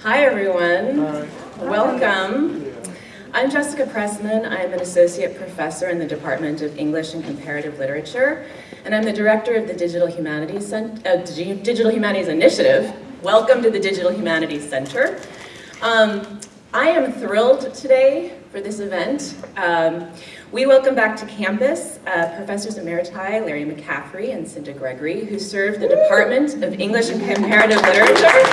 Hi, everyone. Welcome. I'm Jessica Pressman. I'm an associate professor in the Department of English and Comparative Literature, and I'm the director of the Digital Humanities Initiative. Welcome to the Digital Humanities Center. I am thrilled today for this event. We welcome back to campus Professors Emeriti Larry McCaffery and Sinda Gregory, who serve the Department of English and Comparative Literature.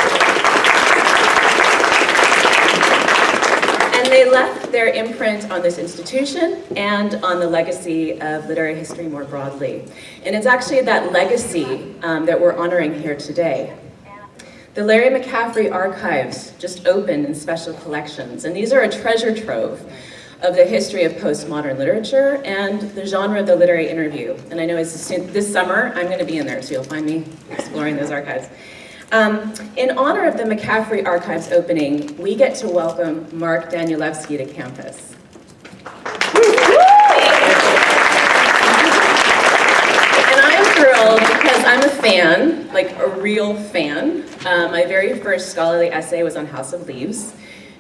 And they left their imprint on this institution and on the legacy of literary history more broadly. And it's actually that legacy that we're honoring here today. The Larry McCaffery Archives just opened in special collections, and these are a treasure trove of the history of postmodern literature and the genre of the literary interview. And I know this summer I'm going to be in there, so you'll find me exploring those archives. In honor of the McCaffery Archives opening, we get to welcome Mark Danielewski to campus. And I'm thrilled because I'm a fan, like a real fan. My very first scholarly essay was on House of Leaves,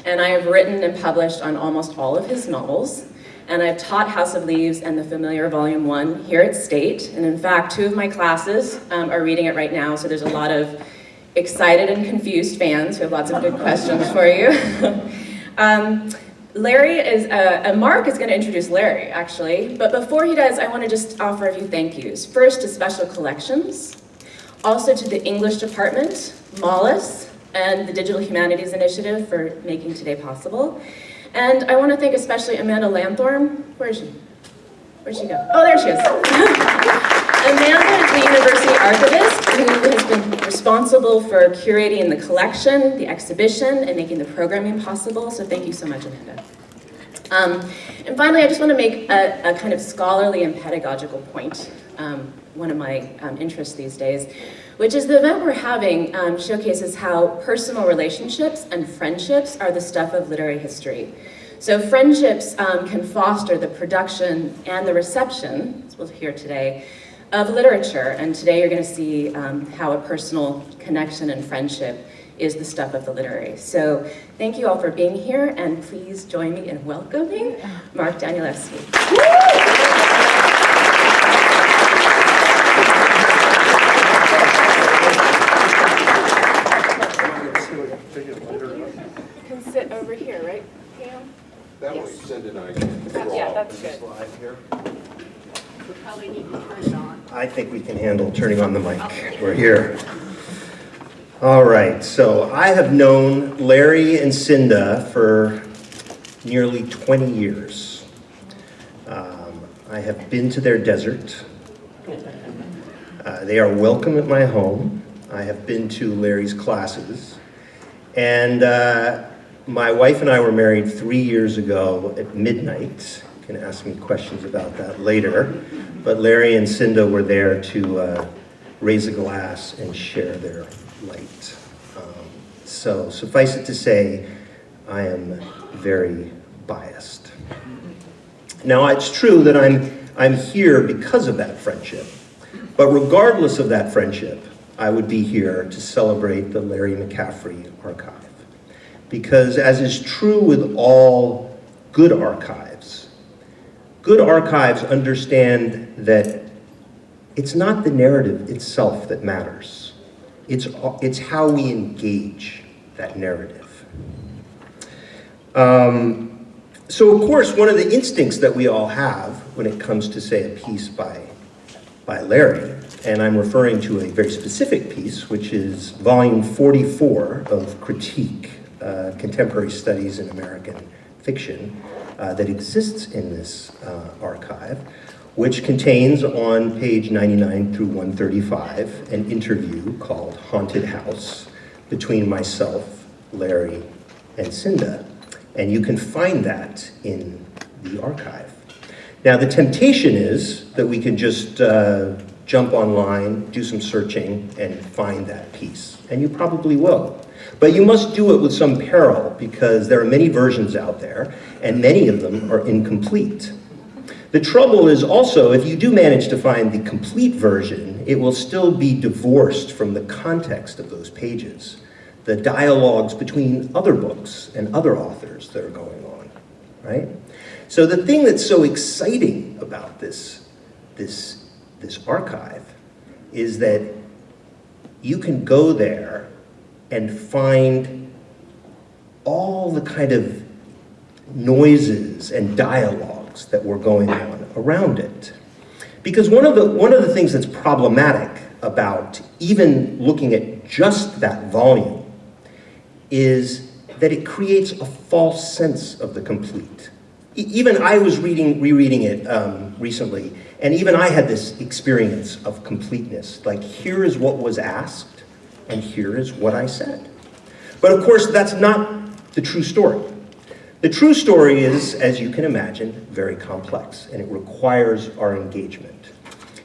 and I have written and published on almost all of his novels. And I've taught House of Leaves and The Familiar Volume 1 here at State. And in fact, 2 of my classes are reading it right now, so there's a lot of excited and confused fans who have lots of good questions for you. Mark is going to introduce Larry, actually. But before he does, I want to just offer a few thank yous. First to Special Collections, also to the English Department, Mollis, and the Digital Humanities Initiative for making today possible. And I want to thank especially Amanda Lanthorn. Where is she? Where'd she go? Oh, there she is. Amanda is the university archivist who has been responsible for curating the collection, the exhibition, and making the programming possible. So thank you so much, Amanda. And finally, I just want to make a kind of scholarly and pedagogical point, one of my interests these days, which is the event we're having showcases how personal relationships and friendships are the stuff of literary history. So friendships can foster the production and the reception, as we'll hear today, of literature. And today you're going to see how a personal connection and friendship is the stuff of the literary. So thank you all for being here, and please join me in welcoming Mark Danielewski. You can sit over here, right, Pam? That Yes. way Sinda and I can draw. Yeah, that's good. Slide here. We probably need to turn it on. I think we can handle turning on the mic. We're here. All right, so I have known Larry and Sinda for nearly 20 years. I have been to their desert. They are welcome at my home. I have been to Larry's classes. And my wife and I were married 3 years ago at midnight. You can ask me questions about that later. But Larry and Sinda were there to raise a glass and share their light. So suffice it to say, I am very biased. Now, it's true that I'm here because of that friendship. But regardless of that friendship, I would be here to celebrate the Larry McCaffery Archive. Because as is true with all good archives understand that it's not the narrative itself that matters. It's how we engage that narrative. So of course, one of the instincts that we all have when it comes to, say, a piece by Larry, and I'm referring to a very specific piece, which is volume 44 of Critique, Contemporary Studies in American Fiction, that exists in this archive, which contains on page 99 through 135 an interview called Haunted House between myself, Larry, and Sinda. And you can find that in the archive. Now, the temptation is that we can just jump online, do some searching, and find that piece. And you probably will. But you must do it with some peril, because there are many versions out there, and many of them are incomplete. The trouble is also, if you do manage to find the complete version, it will still be divorced from the context of those pages. the dialogues between other books and other authors that are going on, right? So the thing that's so exciting about this archive is that you can go there and find all the kind of noises and dialogues that were going on around it. Because one of the things that's problematic about even looking at just that volume is that it creates a false sense of the complete. Even I was rereading it recently, and even I had this experience of completeness. Like, here is what was asked, and here is what I said. But of course, that's not the true story. The true story is, as you can imagine, very complex, and it requires our engagement.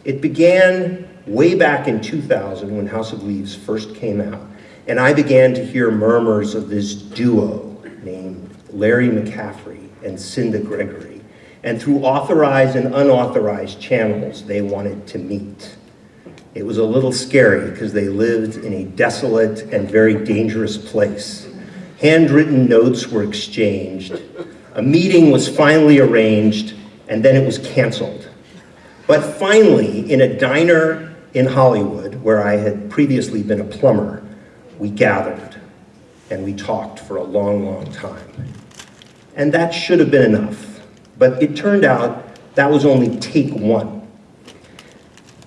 It began way back in 2000 when House of Leaves first came out, and I began to hear murmurs of this duo named Larry McCaffery and Sinda Gregory, and through authorized and unauthorized channels, they wanted to meet. It was a little scary because they lived in a desolate and very dangerous place. Handwritten notes were exchanged, a meeting was finally arranged, and then it was canceled. But finally, in a diner in Hollywood, where I had previously been a plumber, we gathered and we talked for a long, long time. And that should have been enough, but it turned out that was only take one.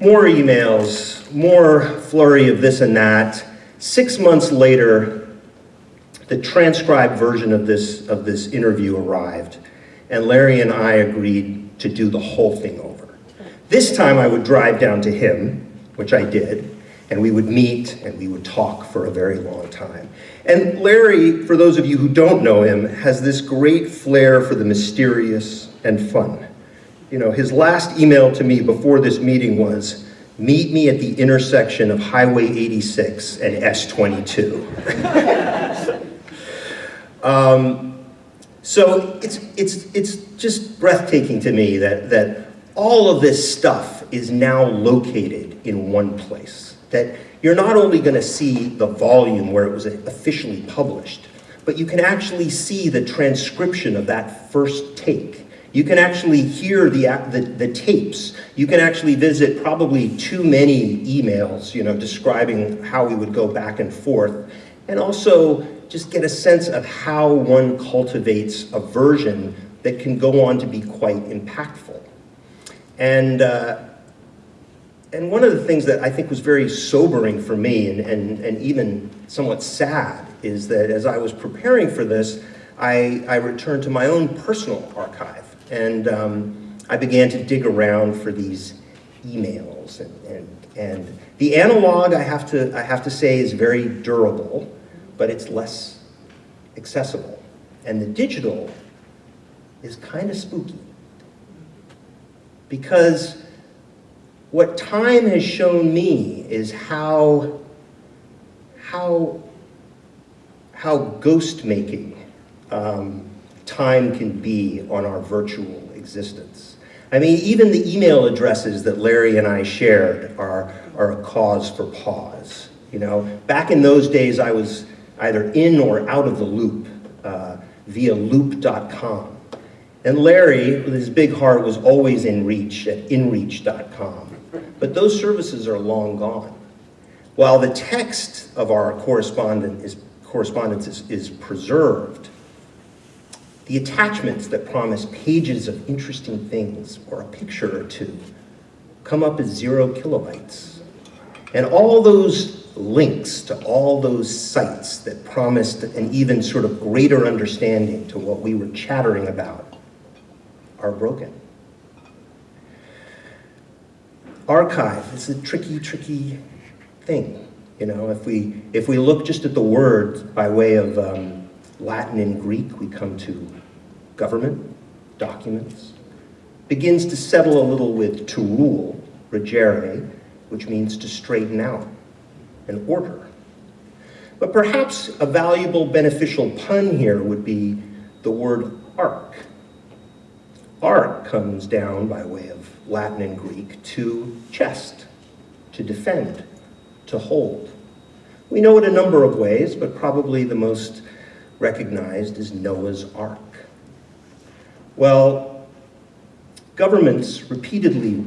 More emails, more flurry of this and that. 6 months later, the transcribed version of this interview arrived, and Larry and I agreed to do the whole thing over. This time I would drive down to him, which I did, and we would meet and we would talk for a very long time. And Larry, for those of you who don't know him, has this great flair for the mysterious and fun. You know, his last email to me before this meeting was, "Meet me at the intersection of Highway 86 and S22. So it's just breathtaking to me that all of this stuff is now located in one place. That you're not only going to see the volume where it was officially published, but you can actually see the transcription of that first take. You can actually hear the tapes. You can actually visit probably too many emails, describing how we would go back and forth, and also just get a sense of how one cultivates a version that can go on to be quite impactful. And one of the things that I think was very sobering for me and even somewhat sad is that as I was preparing for this, I returned to my own personal archive, and I began to dig around for these emails, and the analog, I have to say, is very durable, but it's less accessible, and the digital is kind of spooky, because what time has shown me is how ghost making time can be on our virtual existence. I mean, even the email addresses that Larry and I shared are a cause for pause. Back in those days, I was either in or out of the loop via loop.com. And Larry, with his big heart, was always in reach at inreach.com. But those services are long gone. While the text of our correspondence is preserved, the attachments that promise pages of interesting things or a picture or two come up as 0 kilobytes. And all those links to all those sites that promised an even sort of greater understanding to what we were chattering about are broken. Archive is a tricky thing. If we look just at the words by way of Latin and Greek, we come to government, documents. Begins to settle a little with to rule, regere, which means to straighten out, and order. But perhaps a valuable, beneficial pun here would be the word arc. Arc comes down by way of Latin and Greek to chest, to defend, to hold. We know it a number of ways, but probably the most recognized is Noah's Ark. Well, governments repeatedly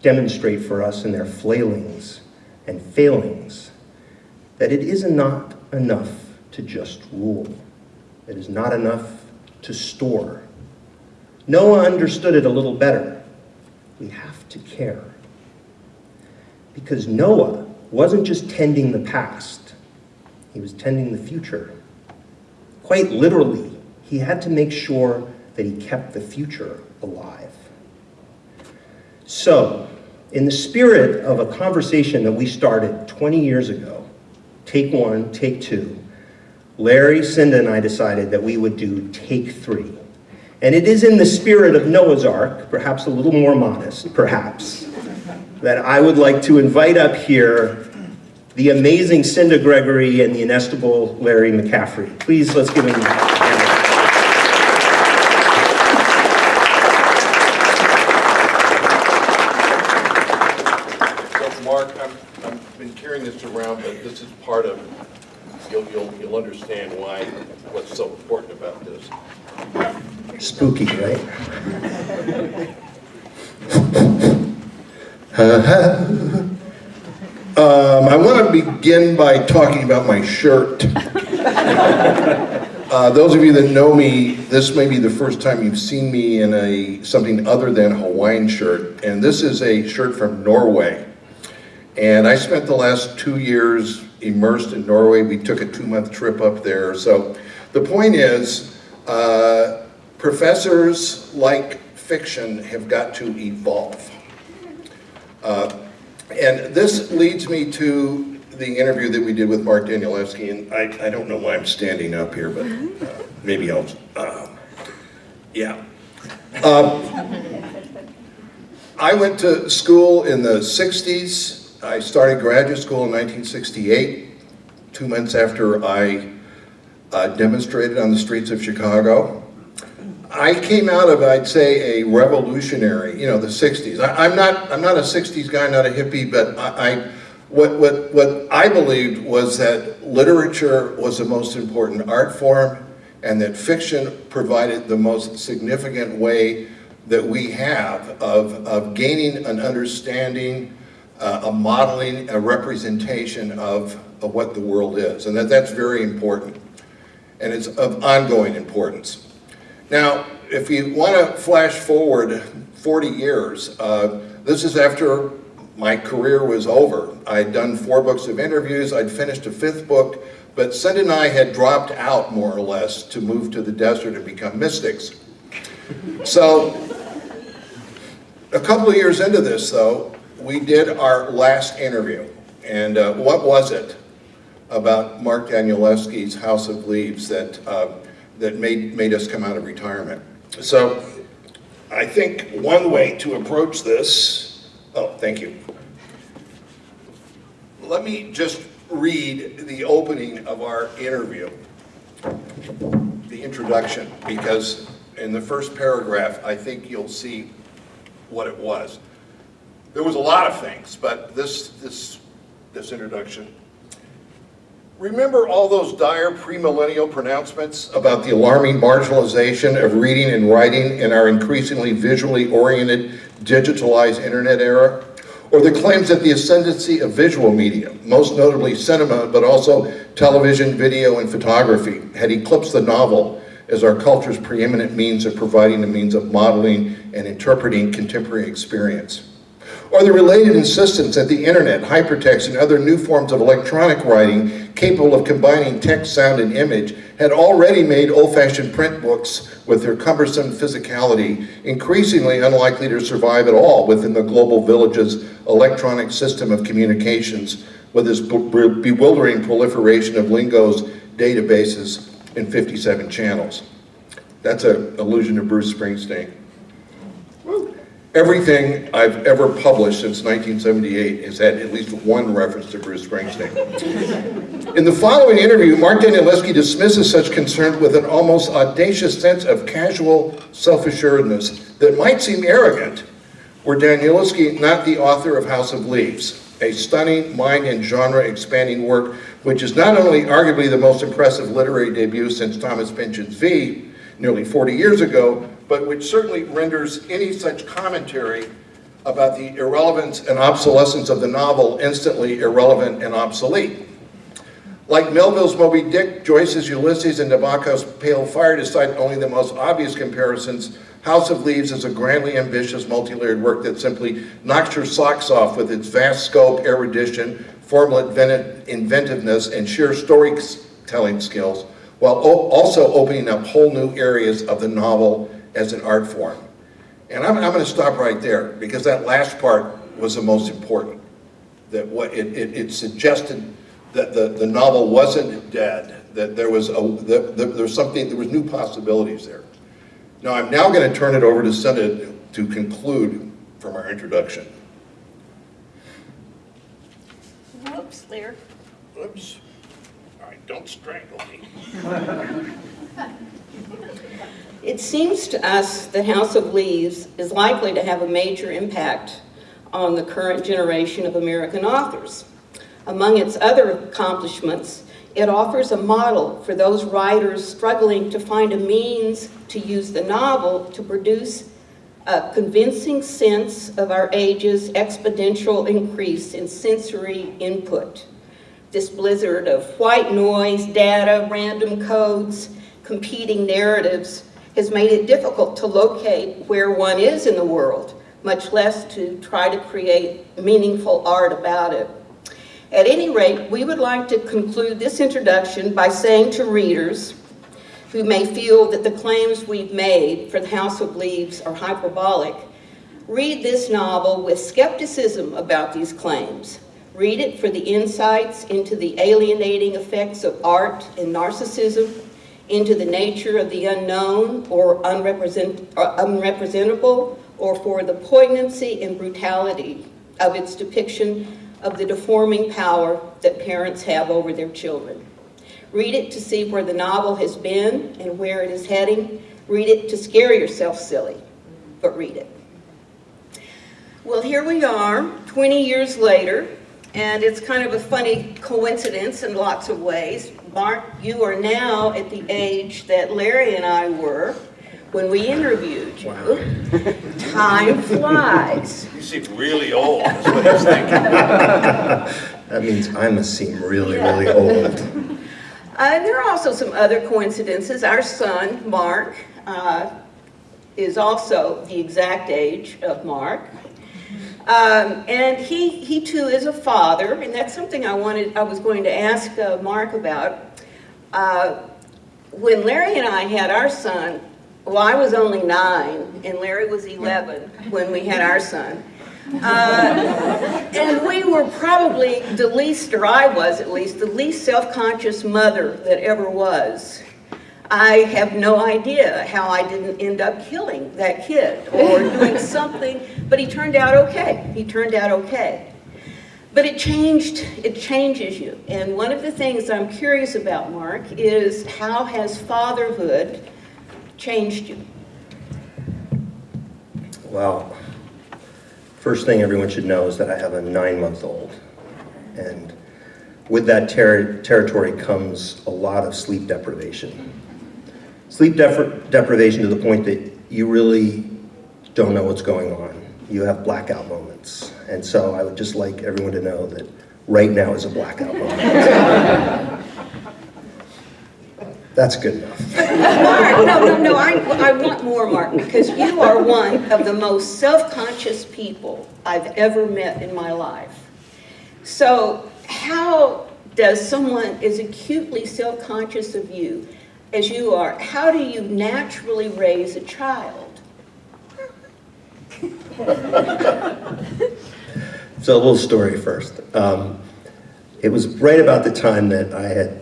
demonstrate for us in their flailings and failings that it is not enough to just rule. It is not enough to store. Noah understood it a little better. We have to care. Because Noah wasn't just tending the past, he was tending the future. Quite literally, he had to make sure that he kept the future alive. So, in the spirit of a conversation that we started 20 years ago, take one, take two, Larry, Sinda, and I decided that we would do take three. And it is in the spirit of Noah's Ark, perhaps a little more modest, perhaps, that I would like to invite up here the amazing Sinda Gregory and the inestimable Larry McCaffery. Please, let's give him a hand. So, Mark, I've been carrying this around, but this is part of, you'll understand what's so important about this. Spooky, right? I want to begin by talking about my shirt. Those of you that know me, this may be the first time you've seen me in something other than a Hawaiian shirt, and this is a shirt from Norway. And I spent the last 2 years immersed in Norway. We took a 2-month trip up there. So the point is, professors like fiction have got to evolve. And this leads me to the interview that we did with Mark Danielewski, and I don't know why I'm standing up here, but maybe I'll, yeah. I went to school in the 60s. I started graduate school in 1968, 2 months after I demonstrated on the streets of Chicago. I came out of, I'd say, a revolutionary, the 60s. I'm not a 60s guy, not a hippie, but what I believed was that literature was the most important art form, and that fiction provided the most significant way that we have of gaining an understanding, a modeling, a representation of what the world is, and that's very important, and it's of ongoing importance. Now, if you want to flash forward 40 years, this is after my career was over. I'd done 4 books of interviews, I'd finished a 5th book, but Sinda and I had dropped out more or less to move to the desert and become mystics. So, a couple of years into this though, we did our last interview. And what was it about Mark Danielewski's House of Leaves that made us come out of retirement? So I think one way to approach this, oh, thank you. Let me just read the opening of our interview, the introduction, because in the first paragraph, I think you'll see what it was. There was a lot of things, but this introduction. Remember all those dire premillennial pronouncements about the alarming marginalization of reading and writing in our increasingly visually oriented, digitalized internet era? Or the claims that the ascendancy of visual media, most notably cinema, but also television, video, and photography, had eclipsed the novel as our culture's preeminent means of providing the means of modeling and interpreting contemporary experience? Or the related insistence that the internet, hypertext, and other new forms of electronic writing capable of combining text, sound, and image had already made old-fashioned print books with their cumbersome physicality increasingly unlikely to survive at all within the global village's electronic system of communications with its bewildering proliferation of lingos, databases, and 57 channels. That's an allusion to Bruce Springsteen. Everything I've ever published since 1978 has had at least one reference to Bruce Springsteen. In the following interview, Mark Danielewski dismisses such concern with an almost audacious sense of casual self-assuredness that might seem arrogant, were Danielewski not the author of House of Leaves. a stunning, mind and genre-expanding work, which is not only arguably the most impressive literary debut since Thomas Pynchon's V, nearly 40 years ago, but which certainly renders any such commentary about the irrelevance and obsolescence of the novel instantly irrelevant and obsolete. Like Melville's Moby Dick, Joyce's Ulysses, and Nabokov's Pale Fire, to cite only the most obvious comparisons, House of Leaves is a grandly ambitious, multi-layered work that simply knocks your socks off with its vast scope, erudition, formal inventiveness, and sheer storytelling skills, while also opening up whole new areas of the novel as an art form. And I'm going to stop right there, because that last part was the most important. That what it suggested that the novel wasn't dead, that there was new possibilities there. Now I'm now going to turn it over to Sinda to conclude from our introduction. Whoops, Larry. Oops. All right, don't strangle me. It seems to us that House of Leaves is likely to have a major impact on the current generation of American authors. Among its other accomplishments, it offers a model for those writers struggling to find a means to use the novel to produce a convincing sense of our age's exponential increase in sensory input. This blizzard of white noise, data, random codes, competing narratives has made it difficult to locate where one is in the world, much less to try to create meaningful art about it. At any rate, we would like to conclude this introduction by saying to readers who may feel that the claims we've made for the House of Leaves are hyperbolic, read this novel with skepticism about these claims. Read it for the insights into the alienating effects of art and narcissism, into the nature of the unknown or unrepresentable, or for the poignancy and brutality of its depiction of the deforming power that parents have over their children. Read it to see where the novel has been and where it is heading. Read it to scare yourself silly, but read it. Well, here we are, 20 years later, and it's kind of a funny coincidence in lots of ways. Mark, you are now at the age that Larry and I were when we interviewed you. Wow. Time flies. You seem really old, is what he's thinking. That means I must seem really, really old. There are also some other coincidences. Our son, Mark, is also the exact age of Mark. And he too is a father, and that's something I was going to ask Mark about. When Larry and I had our son, well, I was only 9, and Larry was 11 when we had our son. And we were probably the least, or I was at least, the least self-conscious mother that ever was. I have no idea how I didn't end up killing that kid or doing something, but he turned out okay. He turned out okay. But it changes you. And one of the things I'm curious about, Mark, is how has fatherhood changed you? Well, first thing everyone should know is that I have a 9-month-old. And with that territory comes a lot of sleep deprivation. Sleep deprivation to the point that you really don't know what's going on. You have blackout moments. And so I would just like everyone to know that right now is a blackout moment. That's good enough. Mark, no, I want more, Mark, because you are one of the most self-conscious people I've ever met in my life. So how does someone as acutely self-conscious of you as you are, how do you naturally raise a child? So a little story first. It was right about the time that I had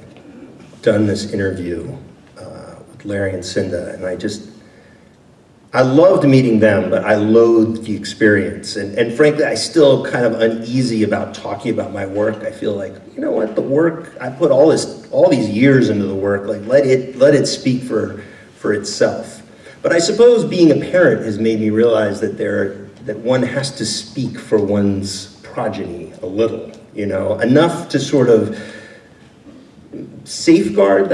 done this interview with Larry and Sinda, and I loved meeting them, but I loathed the experience. And frankly, I still kind of uneasy about talking about my work. I feel like, you know what, the work, I put all these years into the work, like let it speak for itself. But I suppose being a parent has made me realize that one has to speak for one's progeny a little, enough to sort of safeguard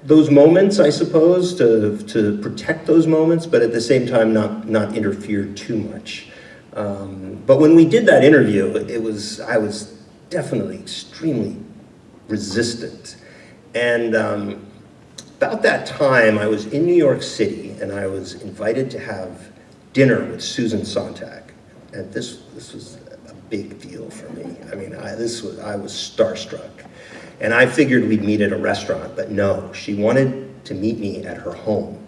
those moments, I suppose, to protect those moments, but at the same time not interfere too much. But when we did that interview, I was definitely extremely resistant. And about that time, I was in New York City, and I was invited to have dinner with Susan Sontag. And this was a big deal for me. I mean, I was starstruck. And I figured we'd meet at a restaurant, but no, she wanted to meet me at her home.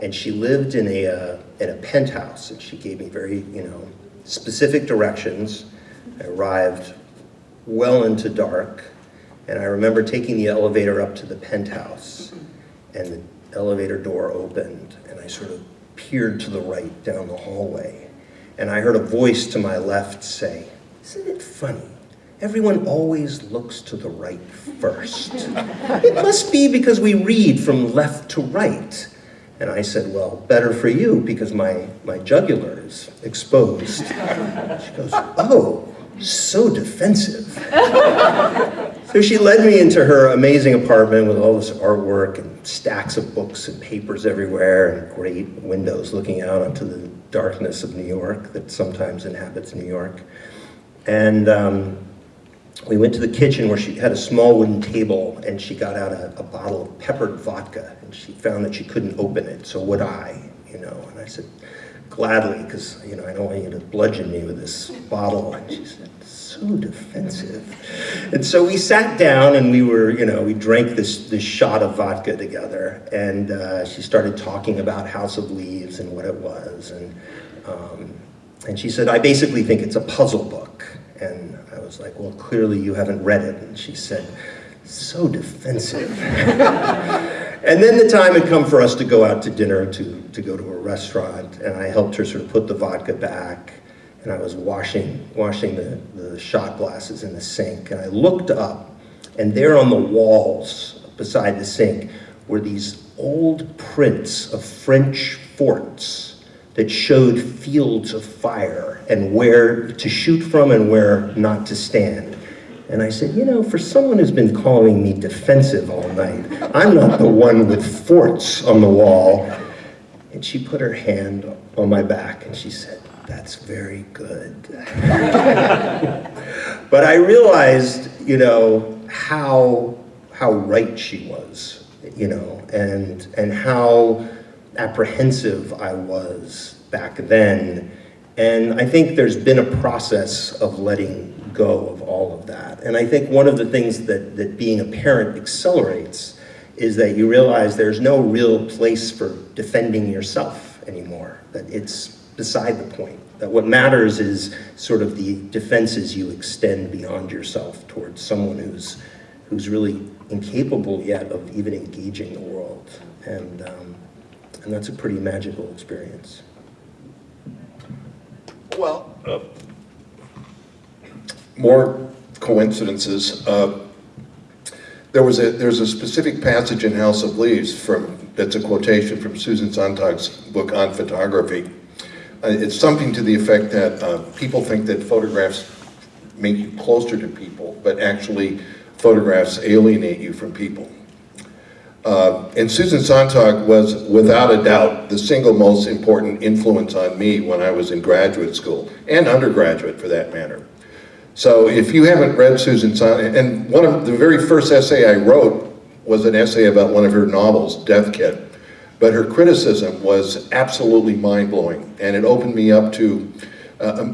And she lived in a penthouse, and she gave me very, specific directions. I arrived well into dark, and I remember taking the elevator up to the penthouse, and the elevator door opened, and I sort of peered to the right down the hallway, and I heard a voice to my left say, "Isn't it funny? Everyone always looks to the right first. It must be because we read from left to right." And I said, "Well, better for you, because my jugular is exposed." She goes, "Oh, so defensive." So she led me into her amazing apartment with all this artwork and stacks of books and papers everywhere and great windows looking out onto the darkness of New York that sometimes inhabits New York. And we went to the kitchen where she had a small wooden table, and she got out a bottle of peppered vodka, and she found that she couldn't open it, so would I, and I said, "Gladly, because, I don't want you to bludgeon me with this bottle." And she said, "So defensive." And so we sat down, and we drank this shot of vodka together, and she started talking about House of Leaves and what it was, and she said, "I basically think it's a puzzle book." And I was like, "Well, clearly you haven't read it." And she said, "So defensive." And then the time had come for us to go out to dinner, to go to a restaurant, and I helped her sort of put the vodka back, and I was washing the shot glasses in the sink, and I looked up, and there on the walls beside the sink were these old prints of French forts that showed fields of fire and where to shoot from and where not to stand. And I said, for someone who's been calling me defensive all night, I'm not the one with forts on the wall. And she put her hand on my back and she said, "That's very good." But I realized, how right she was, and how apprehensive I was back then. And I think there's been a process of letting go of all of that. And I think one of the things that being a parent accelerates is that you realize there's no real place for defending yourself anymore, that it's beside the point, that what matters is sort of the defenses you extend beyond yourself towards someone who's really incapable yet of even engaging the world. And that's a pretty magical experience. Well, more coincidences. There's a specific passage in House of Leaves that's a quotation from Susan Sontag's book on photography. It's something to the effect that people think that photographs make you closer to people, but actually photographs alienate you from people. And Susan Sontag was, without a doubt, the single most important influence on me when I was in graduate school, and undergraduate for that matter. So if you haven't read Susan Sontag, and one of the very first essay I wrote was an essay about one of her novels, Death Kit, but her criticism was absolutely mind-blowing, and it opened me up to,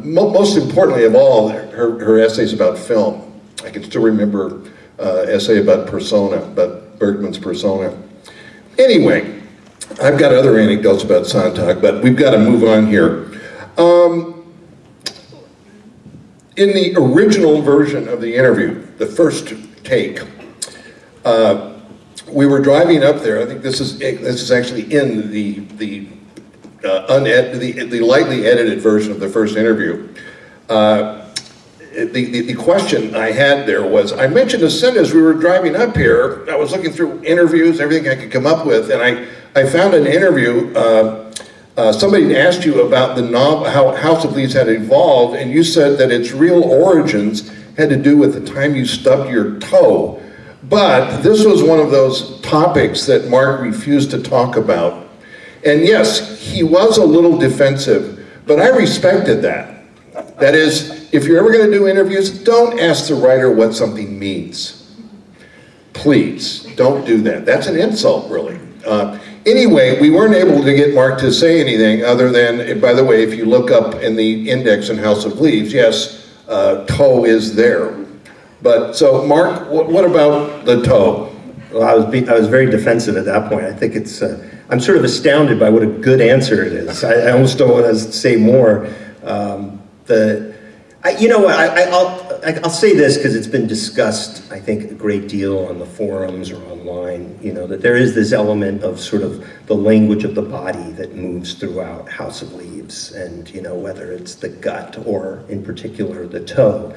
most importantly of all, her essays about film. I can still remember essay about Persona, about Bergman's Persona. Anyway, I've got other anecdotes about Sontag, but we've got to move on here. In the original version of the interview, the first take, we were driving up there. I think this is actually in the lightly edited version of the first interview. The question I had there was, I mentioned to Sinda as we were driving up here, I was looking through interviews, everything I could come up with, and I found an interview somebody asked you about the novel, how House of Leaves had evolved, and you said that its real origins had to do with the time you stubbed your toe. But this was one of those topics that Mark refused to talk about. And yes, he was a little defensive, but I respected that. That is, if you're ever going to do interviews, don't ask the writer what something means. Please, don't do that. That's an insult, really. Anyway, we weren't able to get Mark to say anything other than, by the way, if you look up in the index in House of Leaves, yes, toe is there. But, so Mark, what about the toe? Well, I was very defensive at that point. I think it's, I'm sort of astounded by what a good answer it is. I almost don't want to say more. You know what, I'll say this because it's been discussed, I think, a great deal on the forums or online, you know, that there is this element of sort of the language of the body that moves throughout House of Leaves, and, you know, whether it's the gut or, in particular, the toe.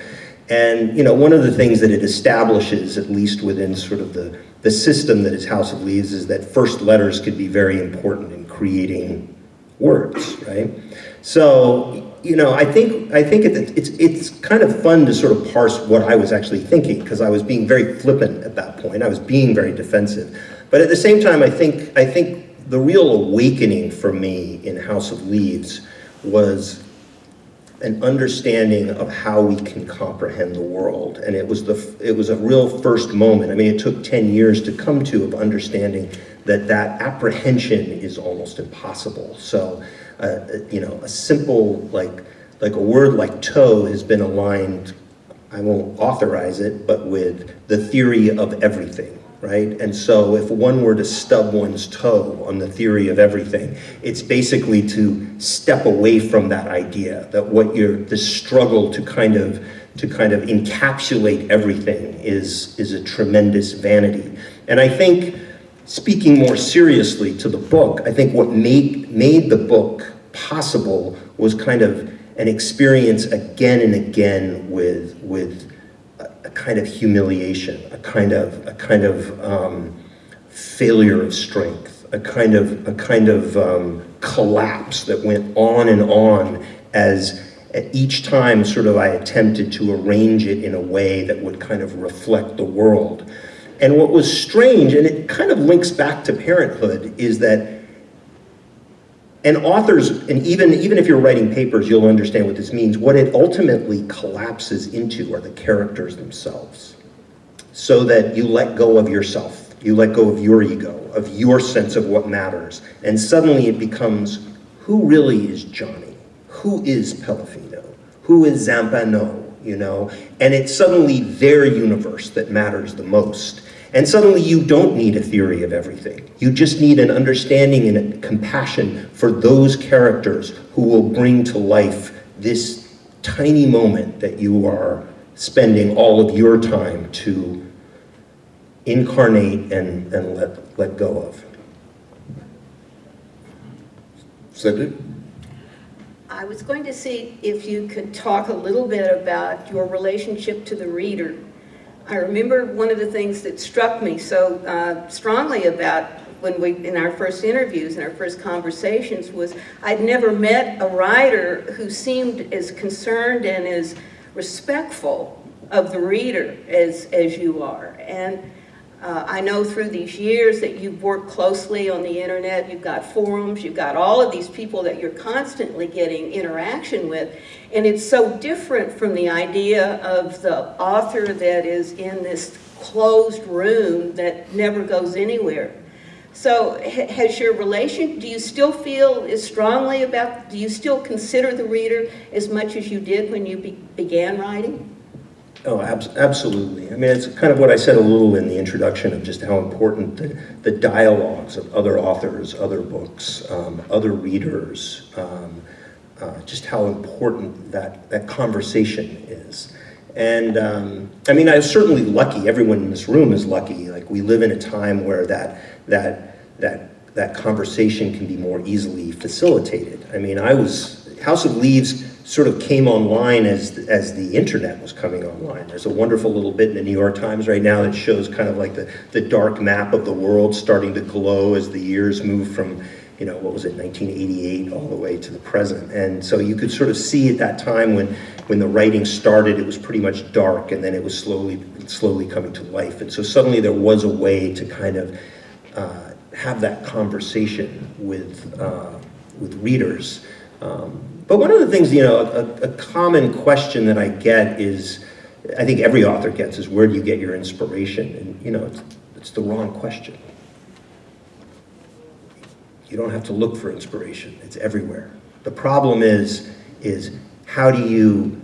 And, you know, one of the things that it establishes, at least within sort of the system that is House of Leaves, is that first letters could be very important in creating words, right? So, you know, I think it's kind of fun to sort of parse what I was actually thinking, because I was being very flippant at that point. I was being very defensive. But at the same time, I think the real awakening for me in House of Leaves was an understanding of how we can comprehend the world. And it was a real first moment. I mean, it took 10 years to come to, of understanding that apprehension is almost impossible. So, you know, a simple, like a word like toe has been aligned, I won't authorize it, but with the theory of everything, right? And so if one were to stub one's toe on the theory of everything, it's basically to step away from that idea, that the struggle to kind of encapsulate everything is a tremendous vanity. And I think, speaking more seriously to the book, I think what made the book possible was kind of an experience again and again with a kind of humiliation, a kind of failure of strength, a kind of collapse that went on and on as at each time sort of I attempted to arrange it in a way that would kind of reflect the world. And what was strange, and it kind of links back to Parenthood, is that, and authors, and even if you're writing papers, you'll understand what this means, what it ultimately collapses into are the characters themselves. So that you let go of yourself, you let go of your ego, of your sense of what matters, and suddenly it becomes, who really is Johnny? Who is Pelafino? Who is Zampano? You know, and it's suddenly their universe that matters the most. And suddenly you don't need a theory of everything. You just need an understanding and a compassion for those characters who will bring to life this tiny moment that you are spending all of your time to incarnate and let go of. Cindy? I was going to see if you could talk a little bit about your relationship to the reader. I remember one of the things that struck me so strongly about in our first interviews and our first conversations was I'd never met a writer who seemed as concerned and as respectful of the reader as you are. And I know through these years that you've worked closely on the internet, you've got forums, you've got all of these people that you're constantly getting interaction with, and it's so different from the idea of the author that is in this closed room that never goes anywhere. So has your relation, do you still feel as strongly about, do you still consider the reader as much as you did when you began writing? Oh, absolutely. I mean, it's kind of what I said a little in the introduction of just how important the dialogues of other authors, other books, other readers, just how important that conversation is. And I mean, I was certainly lucky. Everyone in this room is lucky. Like, we live in a time where that conversation can be more easily facilitated. I mean, House of Leaves sort of came online as the internet was coming online. There's a wonderful little bit in the New York Times right now that shows kind of like the dark map of the world starting to glow as the years move from what was it, 1988 all the way to the present. And so you could sort of see at that time when the writing started, it was pretty much dark, and then it was slowly coming to life. And so suddenly there was a way to kind of have that conversation with readers. But one of the things, a common question that I get is, I think every author gets, is where do you get your inspiration? And it's the wrong question. You don't have to look for inspiration. It's everywhere. The problem is how do you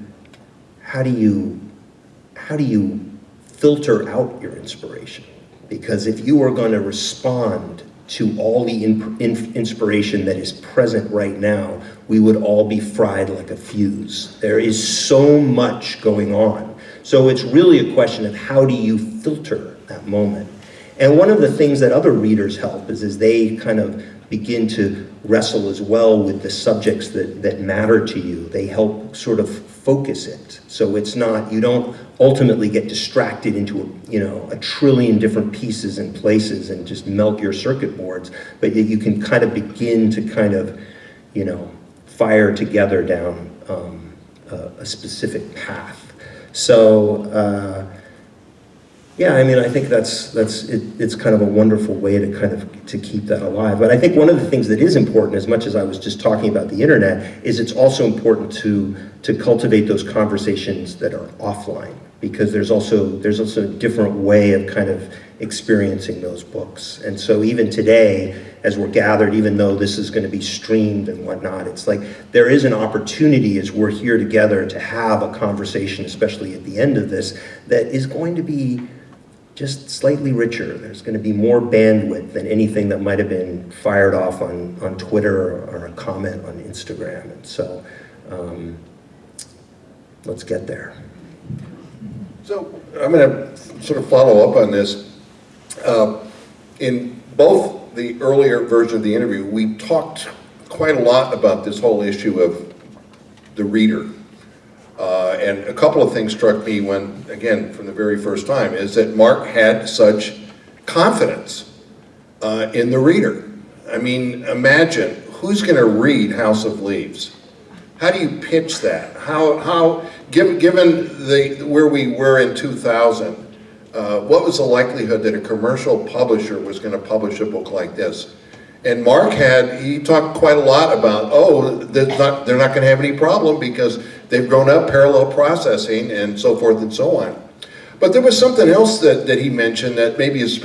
filter out your inspiration? Because if you are going to respond to all the inspiration that is present right now, we would all be fried like a fuse. There is so much going on. So it's really a question of how do you filter that moment? And one of the things that other readers help is they kind of begin to wrestle as well with the subjects that matter to you. They help sort of focus it. So it's not, you don't ultimately get distracted into a trillion different pieces and places and just melt your circuit boards, but you can kind of begin to kind of, fire together down a specific path. So, yeah, I mean, I think it's kind of a wonderful way to keep that alive. But I think one of the things that is important, as much as I was just talking about the internet, is it's also important to cultivate those conversations that are offline, because there's also a different way of kind of experiencing those books. And so even today, as we're gathered, even though this is going to be streamed and whatnot, it's like there is an opportunity as we're here together to have a conversation, especially at the end of this, that is going to be just slightly richer. There's going to be more bandwidth than anything that might have been fired off on Twitter or a comment on Instagram. And so let's get there. So I'm going to sort of follow up on this. In both the earlier version of the interview, we talked quite a lot about this whole issue of the reader. And a couple of things struck me when, again, from the very first time, is that Mark had such confidence in the reader. I mean, imagine, who's going to read House of Leaves? How do you pitch that? Given where we were in 2000, what was the likelihood that a commercial publisher was going to publish a book like this? And Mark he talked quite a lot about, they're not going to have any problem because they've grown up parallel processing and so forth and so on. But there was something else that he mentioned that maybe is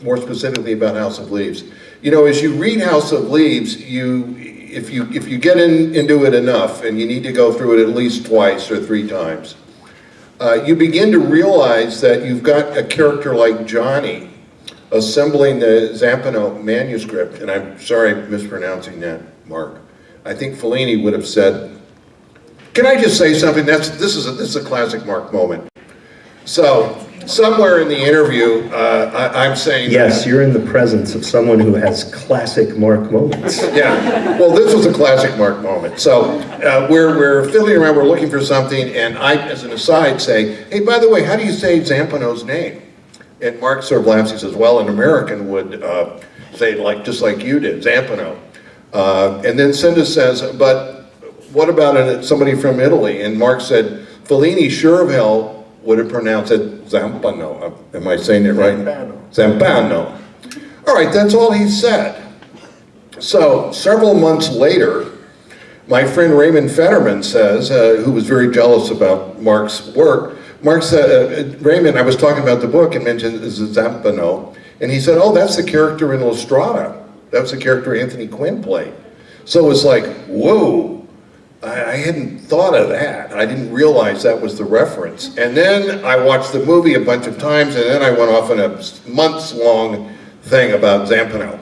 more specifically about House of Leaves. As you read House of Leaves, if you get into it enough, and you need to go through it at least twice or three times, you begin to realize that you've got a character like Johnny assembling the Zampano manuscript, and I'm sorry mispronouncing that, Mark. I think Fellini would have said, can I just say something? This is a classic Mark moment. So, somewhere in the interview, I'm saying yes, you're in the presence of someone who has classic Mark moments. Yeah, well, this was a classic Mark moment. So we're fiddling around, we're looking for something, and I, as an aside, say, hey, by the way, how do you say Zampano's name? And Mark sort of laughs, he says, well, an American would say, just like you did, Zampano. And then Sinda says, but what about somebody from Italy? And Mark said, Fellini sure of hell would have pronounced it Zampano. Am I saying it right? Zampano. All right, that's all he said. So several months later, my friend Raymond Fetterman says, who was very jealous about Mark's work, Mark said, Raymond, I was talking about the book and mentioned Zampano, and he said, oh, that's the character in Lustrada. That's the character Anthony Quinn played. So it was like, whoa, I hadn't thought of that. I didn't realize that was the reference. And then I watched the movie a bunch of times, and then I went off on a months-long thing about Zampano.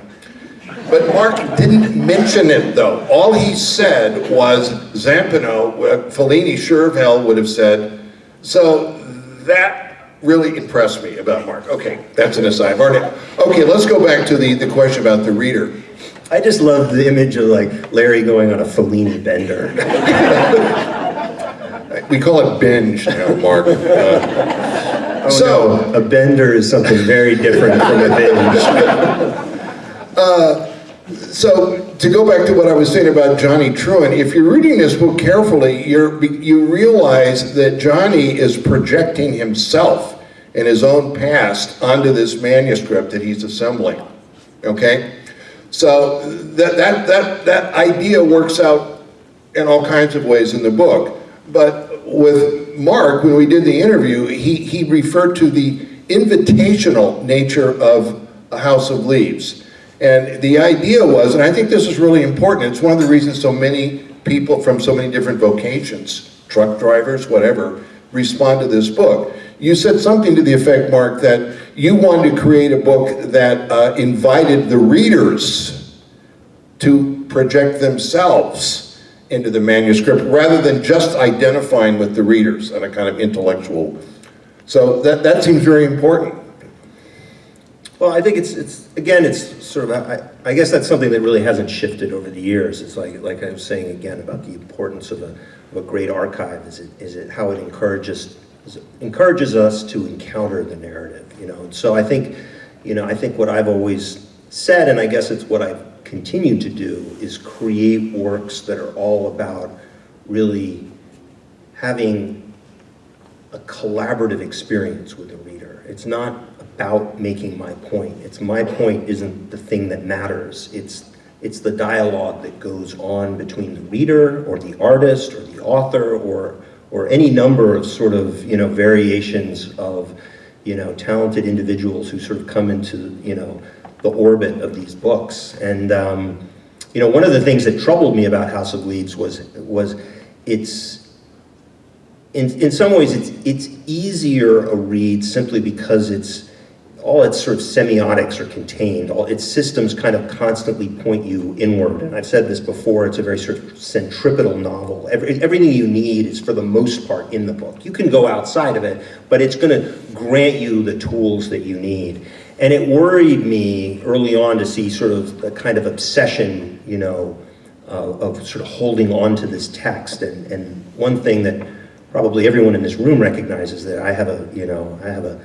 But Mark didn't mention it, though. All he said was Zampano, Fellini sure of hell would have said. So that really impressed me about Mark. Okay, that's an aside. Okay, let's go back to the question about the reader. I just love the image of Larry going on a Fellini bender. We call it binge now, Mark. No, a bender is something very different from a binge. So, to go back to what I was saying about Johnny Truant, if you're reading this book carefully, you realize that Johnny is projecting himself and his own past onto this manuscript that he's assembling, okay? So, that idea works out in all kinds of ways in the book. But with Mark, when we did the interview, he referred to the invitational nature of A House of Leaves. And the idea was, and I think this is really important, it's one of the reasons so many people from so many different vocations, truck drivers, whatever, respond to this book. You said something to the effect, Mark, that you wanted to create a book that invited the readers to project themselves into the manuscript rather than just identifying with the readers on a kind of intellectual. So that seems very important. Well, I think it's again, it's sort of, I guess that's something that really hasn't shifted over the years. It's like I was saying again about the importance of a great archive, is it how it encourages us to encounter the narrative, you know. And so I think what I've always said, and I guess it's what I've continued to do, is create works that are all about really having a collaborative experience with the reader. It's not about making my point. It's my point isn't the thing that matters. It's the dialogue that goes on between the reader or the artist or the author or any number of sort of, you know, variations of, you know, talented individuals who sort of come into, you know, the orbit of these books. And you know, one of the things that troubled me about House of Leaves was it's in some ways it's easier a read simply because it's all its sort of semiotics are contained. All its systems kind of constantly point you inward. And I've said this before, it's a very sort of centripetal novel. Everything you need is for the most part in the book. You can go outside of it, but it's going to grant you the tools that you need. And it worried me early on to see sort of a kind of obsession, you know, of sort of holding on to this text. And one thing that probably everyone in this room recognizes, that I have a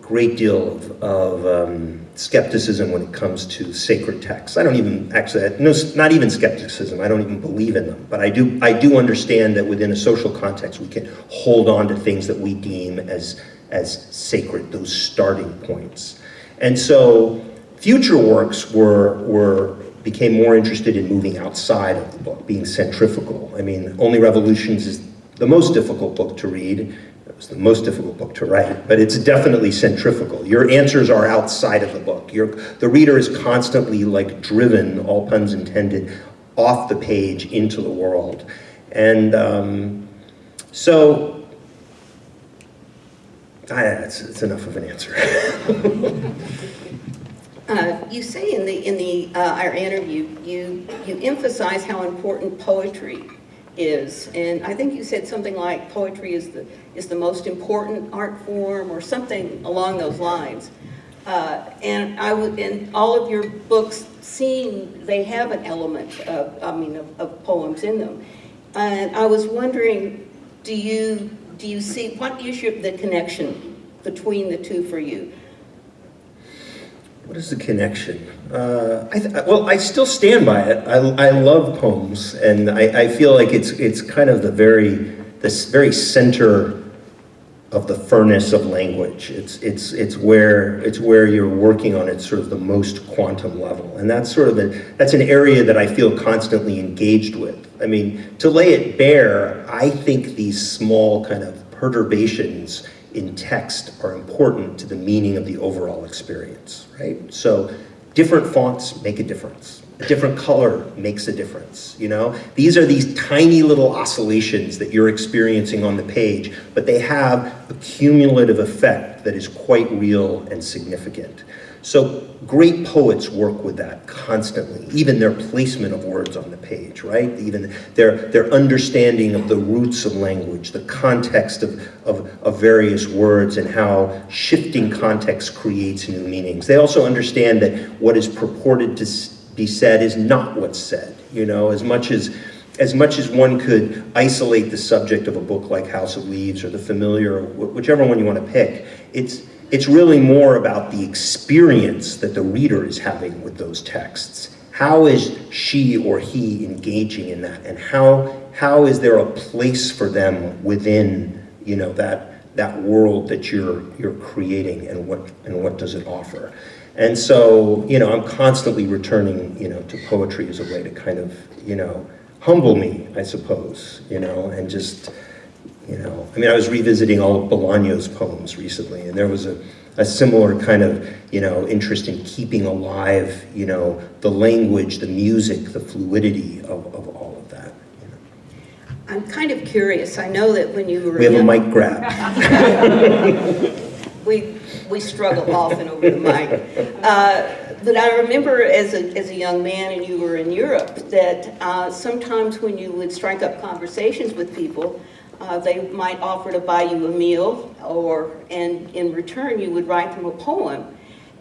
great deal of skepticism when it comes to sacred texts. I don't even actually, no, not even skepticism. I don't even believe in them. But I do understand that within a social context, we can hold on to things that we deem as sacred, those starting points. And so future works became more interested in moving outside of the book, being centrifugal. I mean, Only Revolutions is the most difficult book to read. It was the most difficult book to write, but it's definitely centrifugal. Your answers are outside of the book. The reader is constantly like driven, all puns intended, off the page into the world. And so, it's enough of an answer. You say in our interview, you emphasize how important poetry is, and I think you said something like poetry is the most important art form, or something along those lines. And in all of your books they have an element of poems in them. And I was wondering, do you see, what is the connection between the two for you? What is the connection? Well, I still stand by it. I love poems, and I feel like it's kind of this very center of the furnace of language. It's where you're working on it sort of the most quantum level, and that's an area that I feel constantly engaged with. I mean, to lay it bare, I think these small kind of perturbations in text are important to the meaning of the overall experience, right? So different fonts make a difference. A different color makes a difference, you know? These are these tiny little oscillations that you're experiencing on the page, but they have a cumulative effect that is quite real and significant. So great poets work with that constantly, even their placement of words on the page, right? Even their understanding of the roots of language, the context of various words, and how shifting context creates new meanings. They also understand that what is purported to be said is not what's said, you know, as much as one could isolate the subject of a book like House of Leaves or The Familiar, or whichever one you want to pick. It's really more about the experience that the reader is having with those texts, how is she or he engaging in that, and how is there a place for them within, you know, that world that you're creating, and what does it offer? And so, you know, I'm constantly returning, you know, to poetry as a way to kind of, you know, humble me, I suppose, you know, and just, you know, I mean, I was revisiting all of Bolaño's poems recently, and there was a similar kind of, you know, interest in keeping alive, you know, the language, the music, the fluidity of all of that. You know. I'm kind of curious. I know that when you were We have a mic grab. we struggle often over the mic. But I remember as a young man, and you were in Europe, that sometimes when you would strike up conversations with people, they might offer to buy you a meal, and in return you would write them a poem.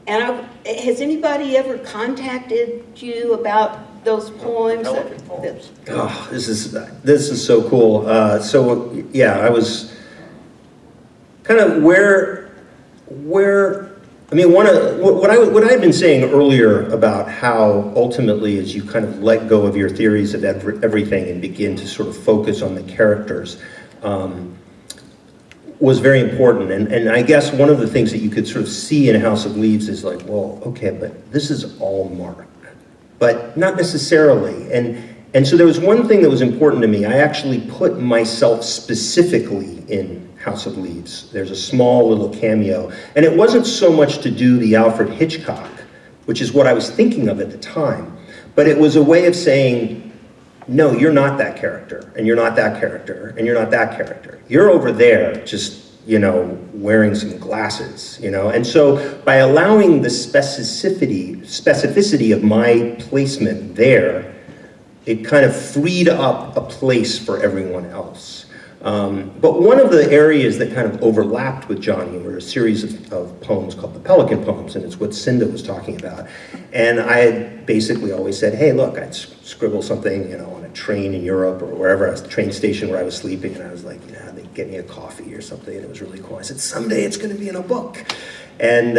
And has anybody ever contacted you about those poems? Pelican poems. Oh, this is so cool. So yeah, I was kind of where I mean, what I had been saying earlier about how ultimately, as you kind of let go of your theories of everything and begin to sort of focus on the characters, was very important. And I guess one of the things that you could sort of see in House of Leaves is like, well, okay, but this is all Mark, but not necessarily. And so there was one thing that was important to me. I actually put myself specifically in House of Leaves. There's a small little cameo, and it wasn't so much to do the Alfred Hitchcock, which is what I was thinking of at the time, but it was a way of saying, no, you're not that character, and you're not that character, and you're not that character. You're over there, just, you know, wearing some glasses, you know? And so by allowing the specificity of my placement there, it kind of freed up a place for everyone else. But one of the areas that kind of overlapped with Johnny were a series of poems called the Pelican Poems, and it's what Sinda was talking about. And I had basically always said, hey, look, I'd scribble something, you know, on a train in Europe or wherever, a train station where I was sleeping, and I was like, you know, they'd get me a coffee or something, and it was really cool. I said, someday it's going to be in a book. And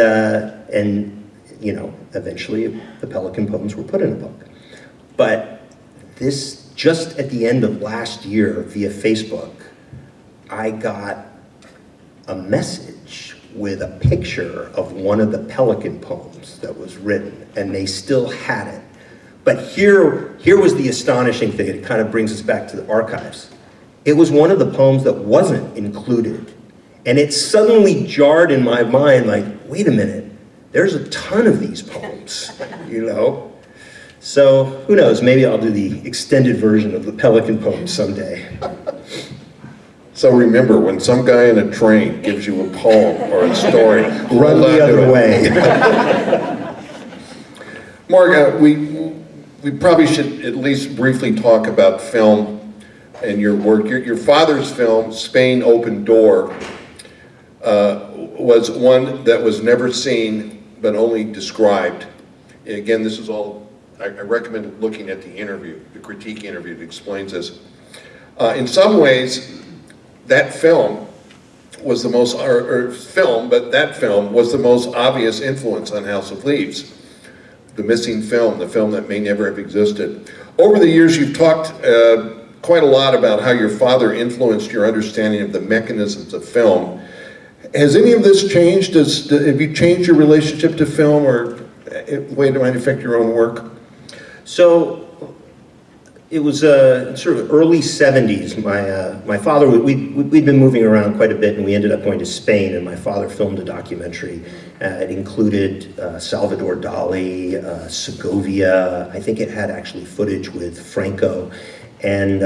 you know, eventually the Pelican Poems were put in a book. But this, just at the end of last year via Facebook, I got a message with a picture of one of the Pelican Poems that was written, and they still had it. But here was the astonishing thing, it kind of brings us back to the archives. It was one of the poems that wasn't included. And it suddenly jarred in my mind, like, wait a minute, there's a ton of these poems, you know? So who knows, maybe I'll do the extended version of the Pelican Poems someday. So remember, when some guy in a train gives you a poem or a story, Run the other way. Mark, we probably should at least briefly talk about film and your work. Your father's film, Spain Open Door, was one that was never seen but only described. And again, this is all, I recommend looking at the interview, the critique interview that explains this. In some ways, that film was the most, that film was the most obvious influence on House of Leaves. The missing film, the film that may never have existed. Over the years, you've talked quite a lot about how your father influenced your understanding of the mechanisms of film. Has any of this changed? Have you changed your relationship to film, or a way it might affect your own work? So it was sort of early 70s. My father, we'd been moving around quite a bit, and we ended up going to Spain, and my father filmed a documentary. It included Salvador Dali, Segovia. I think it had actually footage with Franco. And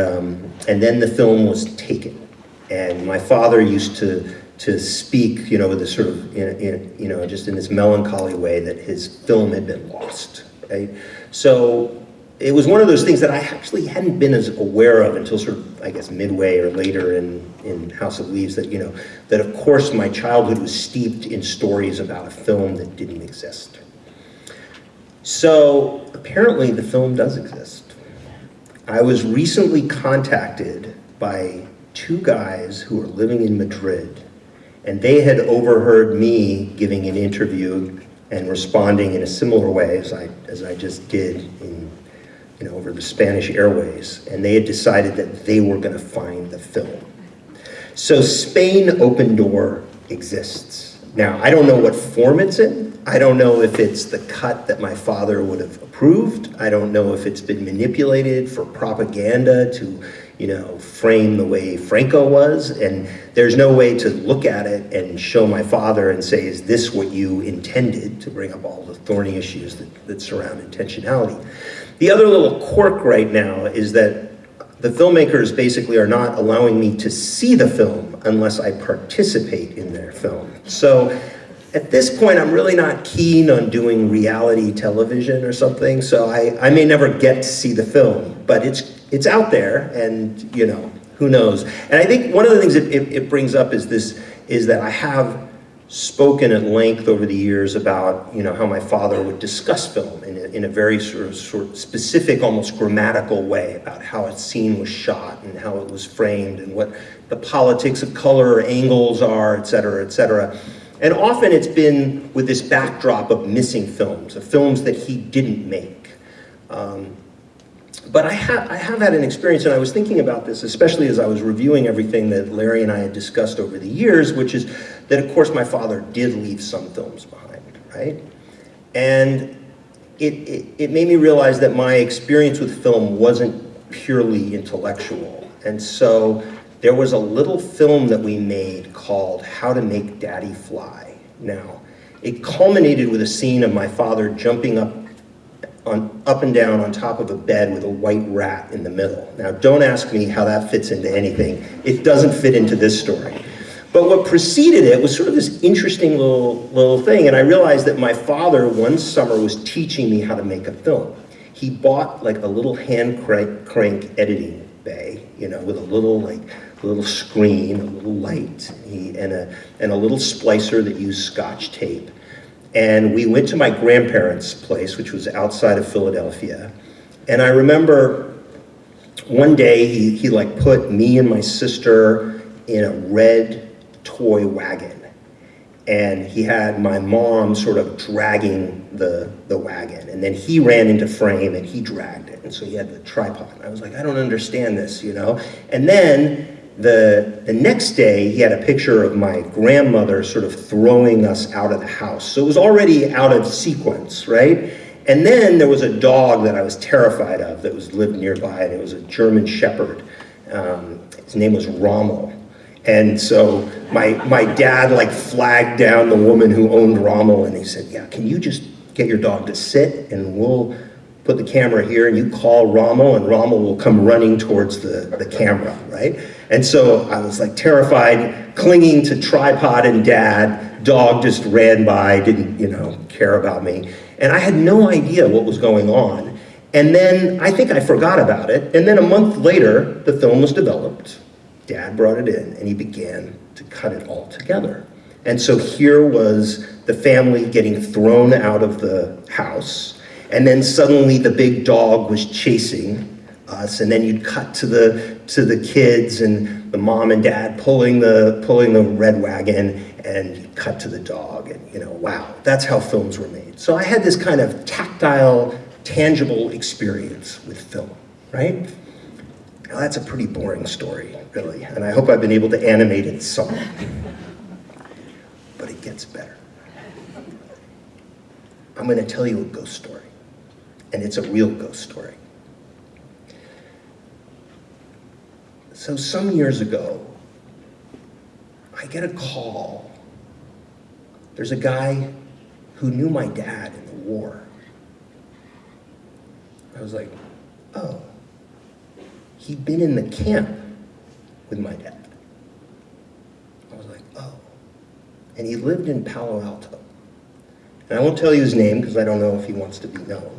then the film was taken. And my father used to speak, you know, with this sort of, you know, just in this melancholy way that his film had been lost, right? So it was one of those things that I actually hadn't been as aware of until sort of, I guess, midway or later in House of Leaves, that, you know, that of course my childhood was steeped in stories about a film that didn't exist. So apparently the film does exist. I was recently contacted by two guys who were living in Madrid, and they had overheard me giving an interview and responding in a similar way as I just did in, over the Spanish airways, and they had decided that they were going to find the film. So Spain Open Door exists. Now, I don't know what form it's in. I don't know if it's the cut that my father would have approved. I don't know if it's been manipulated for propaganda to, frame the way Franco was. And there's no way to look at it and show my father and say, is this what you intended, to bring up all the thorny issues that surround intentionality. The other little quirk right now is that the filmmakers basically are not allowing me to see the film unless I participate in their film. So at this point, I'm really not keen on doing reality television or something, so I may never get to see the film, but it's out there, and who knows. And I think one of the things it brings up is that I have spoken at length over the years about how my father would discuss film in a very sort of specific, almost grammatical way, about how a scene was shot and how it was framed and what the politics of color or angles are, et cetera, et cetera. And often it's been with this backdrop of missing films, of films that he didn't make. But I have had an experience, and I was thinking about this, especially as I was reviewing everything that Larry and I had discussed over the years, which is that, of course, my father did leave some films behind, right? And it made me realize that my experience with film wasn't purely intellectual. And so there was a little film that we made called How to Make Daddy Fly. Now, it culminated with a scene of my father jumping up and down on top of a bed with a white rat in the middle. Now, don't ask me how that fits into anything. It doesn't fit into this story. But what preceded it was sort of this interesting little thing, and I realized that my father one summer was teaching me how to make a film. He bought like a little hand crank editing bay, with a little screen, a little light, and a little splicer that used Scotch tape. And we went to my grandparents' place, which was outside of Philadelphia. And I remember one day he put me and my sister in a red toy wagon. And he had my mom sort of dragging the wagon. And then he ran into frame and he dragged it. And so he had the tripod. And I was like, I don't understand this, And then the next day, he had a picture of my grandmother sort of throwing us out of the house. So it was already out of sequence, right? And then there was a dog that I was terrified of that lived nearby, and it was a German Shepherd. His name was Rommel. And so my dad flagged down the woman who owned Rommel, and he said, yeah, can you just get your dog to sit, and we'll put the camera here, and you call Rommel, and Rommel will come running towards the camera, right? And so I was terrified, clinging to tripod and dad. Dog just ran by, didn't, care about me. And I had no idea what was going on. And then I think I forgot about it. And then a month later, the film was developed. Dad brought it in, and he began to cut it all together. And so here was the family getting thrown out of the house. And then suddenly the big dog was chasing us, and then you'd cut to the kids and the mom and dad pulling the red wagon, and you'd cut to the dog, and wow, that's how films were made. So I had this kind of tactile, tangible experience with film, right? Now that's a pretty boring story, really, and I hope I've been able to animate it some. But it gets better. I'm going to tell you a ghost story. And it's a real ghost story. So some years ago, I get a call. There's a guy who knew my dad in the war. I was like, oh, he'd been in the camp with my dad. I was like, oh. And he lived in Palo Alto. And I won't tell you his name because I don't know if he wants to be known.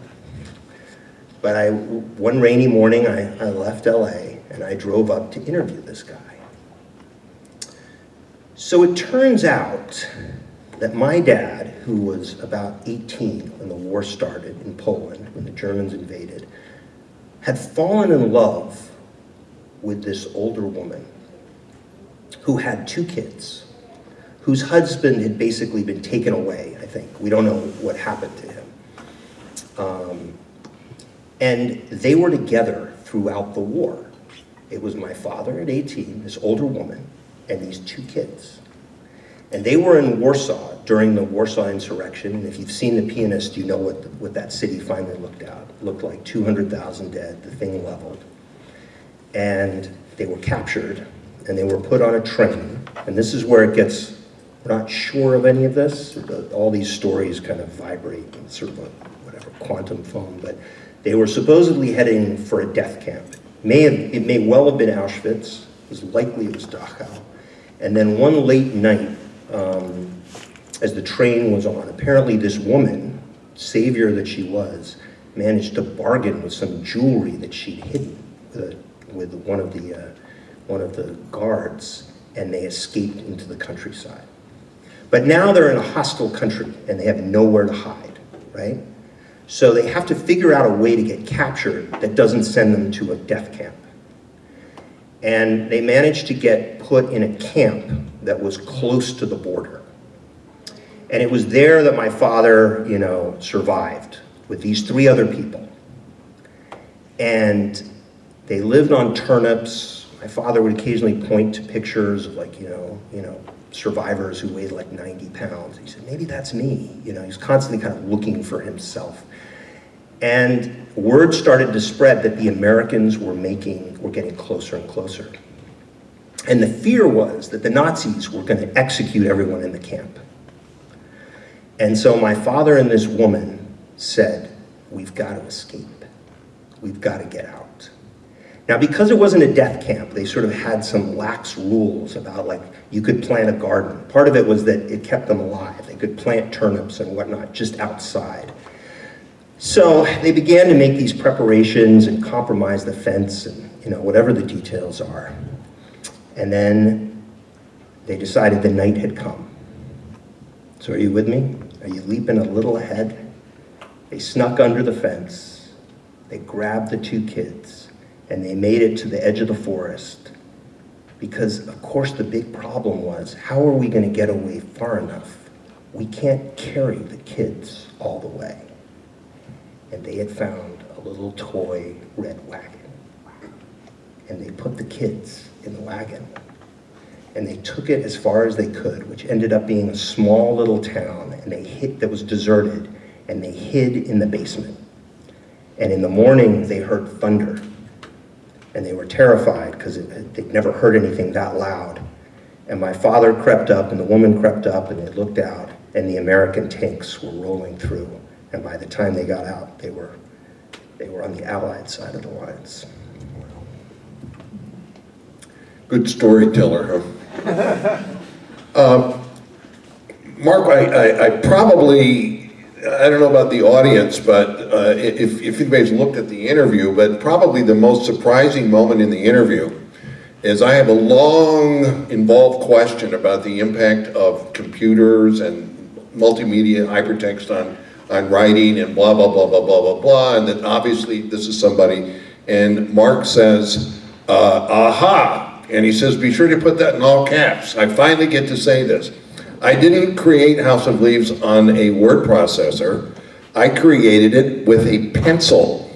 But one rainy morning, I left LA and I drove up to interview this guy. So it turns out that my dad, who was about 18 when the war started in Poland, when the Germans invaded, had fallen in love with this older woman who had 2 kids, whose husband had basically been taken away, I think. We don't know what happened to him. And they were together throughout the war. It was my father at 18, this older woman, and these 2 kids. And they were in Warsaw during the Warsaw Insurrection. And if you've seen The Pianist, you know what that city finally looked like 200,000 dead, the thing leveled. And they were captured, and they were put on a train. And this is where it gets, we're not sure of any of this. All these stories kind of vibrate in sort of a, whatever, quantum foam. But they were supposedly heading for a death camp. It may well have been Auschwitz. It was likely it was Dachau. And then one late night, as the train was on, apparently this woman, savior that she was, managed to bargain with some jewelry that she'd hidden with one of the guards, and they escaped into the countryside. But now they're in a hostile country, and they have nowhere to hide, right? So they have to figure out a way to get captured that doesn't send them to a death camp. And they managed to get put in a camp that was close to the border. And it was there that my father, survived with these 3 other people. And they lived on turnips. My father would occasionally point to pictures of survivors who weighed like 90 pounds. He said, maybe that's me. He's constantly kind of looking for himself. And word started to spread that the Americans were getting closer and closer. And the fear was that the Nazis were going to execute everyone in the camp. And so my father and this woman said, we've got to escape. We've got to get out. Now, because it wasn't a death camp, they sort of had some lax rules about, like, you could plant a garden. Part of it was that it kept them alive. They could plant turnips and whatnot just outside. So they began to make these preparations and compromise the fence and, whatever the details are. And then they decided the night had come. So are you with me? Are you leaping a little ahead? They snuck under the fence. They grabbed the 2 kids, and they made it to the edge of the forest. Because, of course, the big problem was, how are we going to get away far enough? We can't carry the kids all the way. And they had found a little toy red wagon. And they put the kids in the wagon. And they took it as far as they could, which ended up being a small little town, and that was deserted, and they hid in the basement. And in the morning, they heard thunder. And they were terrified because they'd never heard anything that loud. And my father crept up, and the woman crept up, and they looked out, and the American tanks were rolling through. And by the time they got out, they were on the Allied side of the lines. Good storyteller, huh? Mark, I probably, I don't know about the audience, but if anybody's looked at the interview, but probably the most surprising moment in the interview is I have a long, involved question about the impact of computers and multimedia hypertext on writing and blah, blah, blah, blah, blah, blah, blah, and that obviously this is somebody, and Mark says, aha, and he says, be sure to put that in all caps. I finally get to say this. I didn't create House of Leaves on a word processor. I created it with a pencil.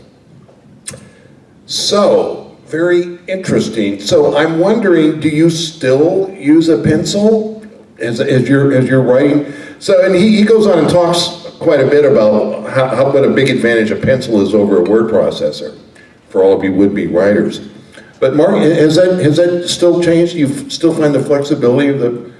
So, very interesting. So I'm wondering, do you still use a pencil as you're writing? So, and he goes on and talks quite a bit about what a big advantage a pencil is over a word processor for all of you would-be writers. But Mark, has that still changed? You still find the flexibility of the...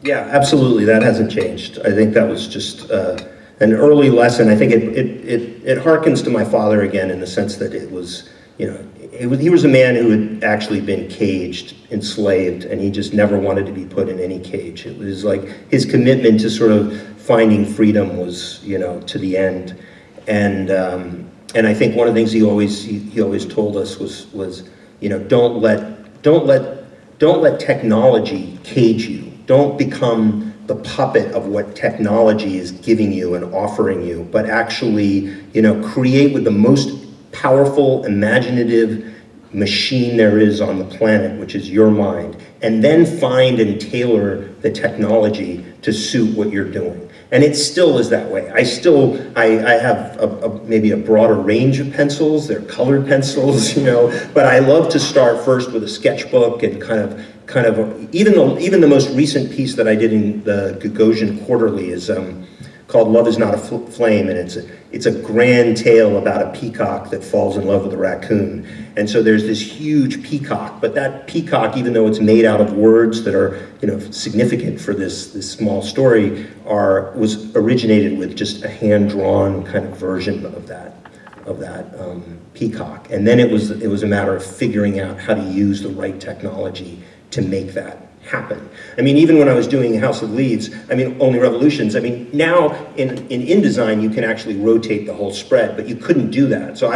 Yeah, absolutely, that hasn't changed. I think that was just an early lesson. I think it harkens to my father again in the sense that it was, he was a man who had actually been caged, enslaved, and he just never wanted to be put in any cage. It was like his commitment to sort of finding freedom was, to the end. And I think one of the things he always told us was don't let technology cage you. Don't become the puppet of what technology is giving you and offering you, but actually, create with the most powerful, imaginative machine there is on the planet, which is your mind, and then find and tailor the technology to suit what you're doing. And it still is that way. I have maybe a broader range of pencils. They're colored pencils, but I love to start first with a sketchbook and kind of even the most recent piece that I did in the Gagosian Quarterly is called Love Is Not a Flame, and it's a grand tale about a peacock that falls in love with a raccoon. And so there's this huge peacock, but that peacock, even though it's made out of words that are significant for this small story, was originated with just a hand-drawn kind of version of that peacock. And then it was a matter of figuring out how to use the right technology to make that happen. I mean, even when I was doing House of Leaves, Only Revolutions, now in InDesign you can actually rotate the whole spread, but you couldn't do that. So I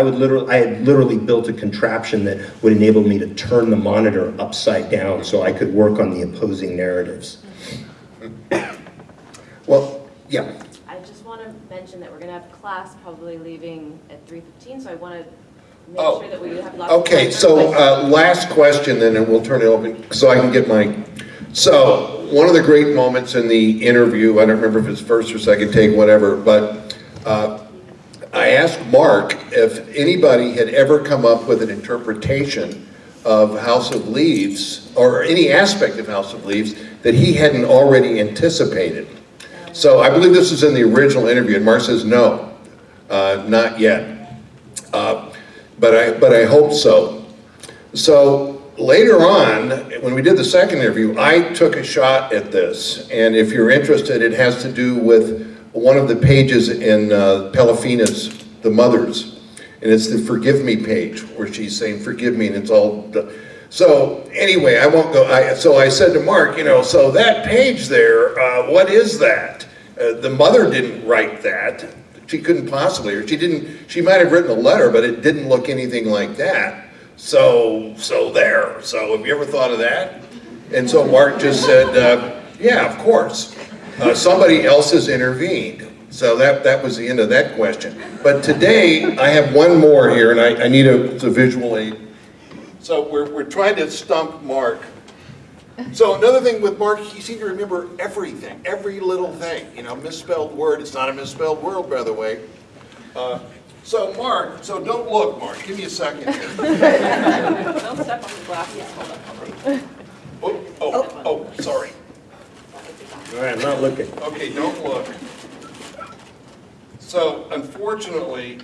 had literally built a contraption that would enable me to turn the monitor upside down so I could work on the opposing narratives. Well, yeah. I just want to mention that we're going to have class probably leaving at 3:15, so I want to make sure that we have lots of Okay, time for so questions. last question, then, and we'll turn it open so I can get my. So one of the great moments in the interview, I don't remember if it's first or second take, whatever, but I asked Mark if anybody had ever come up with an interpretation of House of Leaves or any aspect of House of Leaves that he hadn't already anticipated. So I believe this is in the original interview, and Mark says no, not yet. But I hope so. So later on, when we did the second interview, I took a shot at this, and if you're interested, it has to do with one of the pages in Pelafina's The Mothers, and it's the Forgive Me page, where she's saying, forgive me, and it's all done. So anyway, I won't go, so I said to Mark, so that page there, what is that? The mother didn't write that. She couldn't possibly, or she might have written a letter, but it didn't look anything like that. So there. So have you ever thought of that? And so Mark just said, yeah, of course. Somebody else has intervened. So that was the end of that question. But today, I have one more here, and I need a visual aid. So we're trying to stump Mark. So another thing with Mark, he seemed to remember everything, every little thing. Misspelled word. It's not a misspelled word, by the way. So Mark, don't look, Mark. Give me a second here. Don't step on the glasses. Hold up. Oh, sorry. All right, I'm not looking. Okay, don't look. So unfortunately,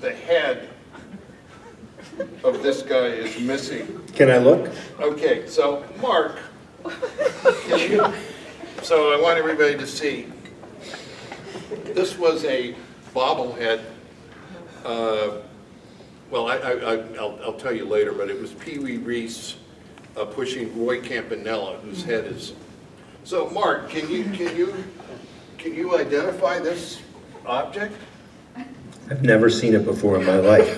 the head of this guy is missing. Can I look? Okay, so Mark, so I want everybody to see. This was a bobblehead. Well, I'll tell you later, but it was Pee Wee Reese pushing Roy Campanella, whose head is. So, Mark, can you identify this object? I've never seen it before in my life.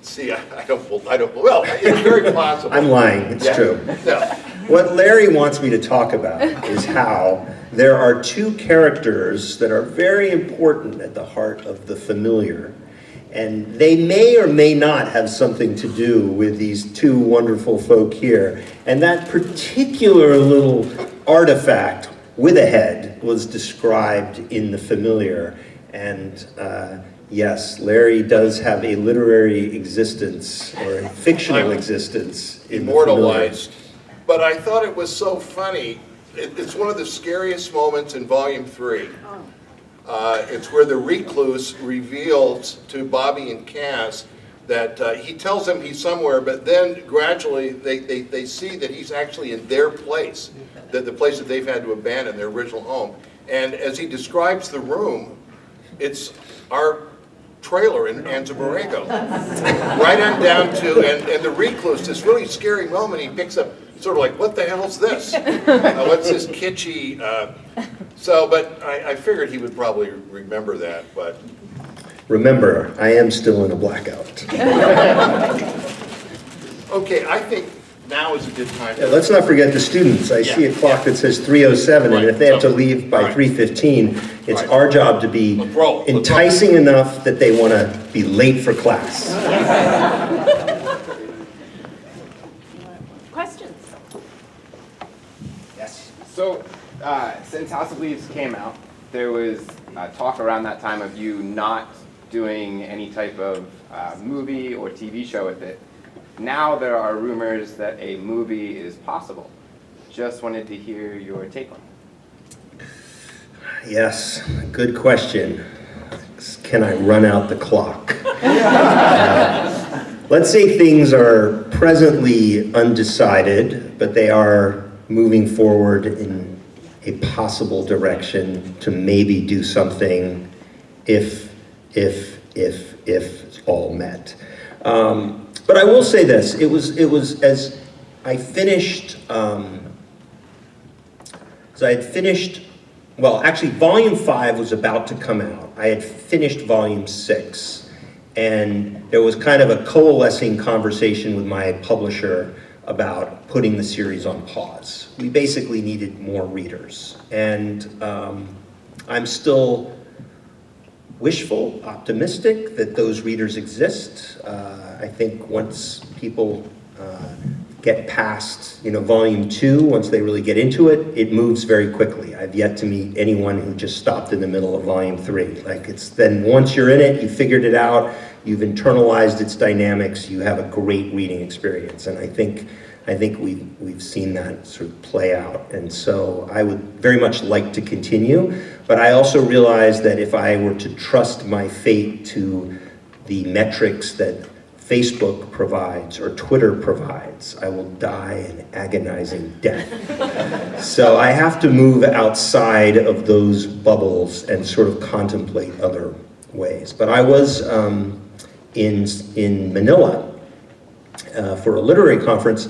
See, I don't. Well, it's very possible. I'm lying. It's true. No. What Larry wants me to talk about is how there are two characters that are very important at the heart of the familiar, and they may or may not have something to do with these two wonderful folk here. And that particular little artifact with a head was described in the familiar. And yes, Larry does have a literary existence or a fictional existence in immortalized. But I thought it was so funny. It's one of the scariest moments in Volume 3. It's where the recluse reveals to Bobby and Cass that he tells them he's somewhere, but then gradually they see that he's actually in their place, the place that they've had to abandon, their original home. And as he describes the room, it's our trailer in Anza Borrego. Right on down to, and the recluse, this really scary moment, he picks up, sort of like, what the hell is this? What's this kitschy? But I figured he would probably remember that, but. Remember, I am still in a blackout. Okay, I think now is a good time. Yeah, let's not forget the students. I see a clock that says 3:07, and if they have to leave by 3:15, it's our job to be enticing enough that they want to be late for class. Questions? Yes. So, since House of Leaves came out, there was talk around that time of you not doing any type of movie or TV show with it. Now there are rumors that a movie is possible. Just wanted to hear your take on it. Yes, good question. Can I run out the clock? Let's say things are presently undecided, but they are moving forward in a possible direction to maybe do something if it's all met. But I will say this, it was as I finished, well, actually, Volume 5 was about to come out. I had finished Volume 6, and there was kind of a coalescing conversation with my publisher about putting the series on pause. We basically needed more readers, and I'm still wishful, optimistic that those readers exist. I think once people get past, Volume 2, once they really get into it, it moves very quickly. I've yet to meet anyone who just stopped in the middle of Volume 3. Then once you're in it, you figured it out, you've internalized its dynamics, you have a great reading experience. And I think we've seen that sort of play out. And so I would very much like to continue, but I also realize that if I were to trust my fate to the metrics that Facebook provides or Twitter provides, I will die an agonizing death. So I have to move outside of those bubbles and sort of contemplate other ways. But I was in Manila for a literary conference,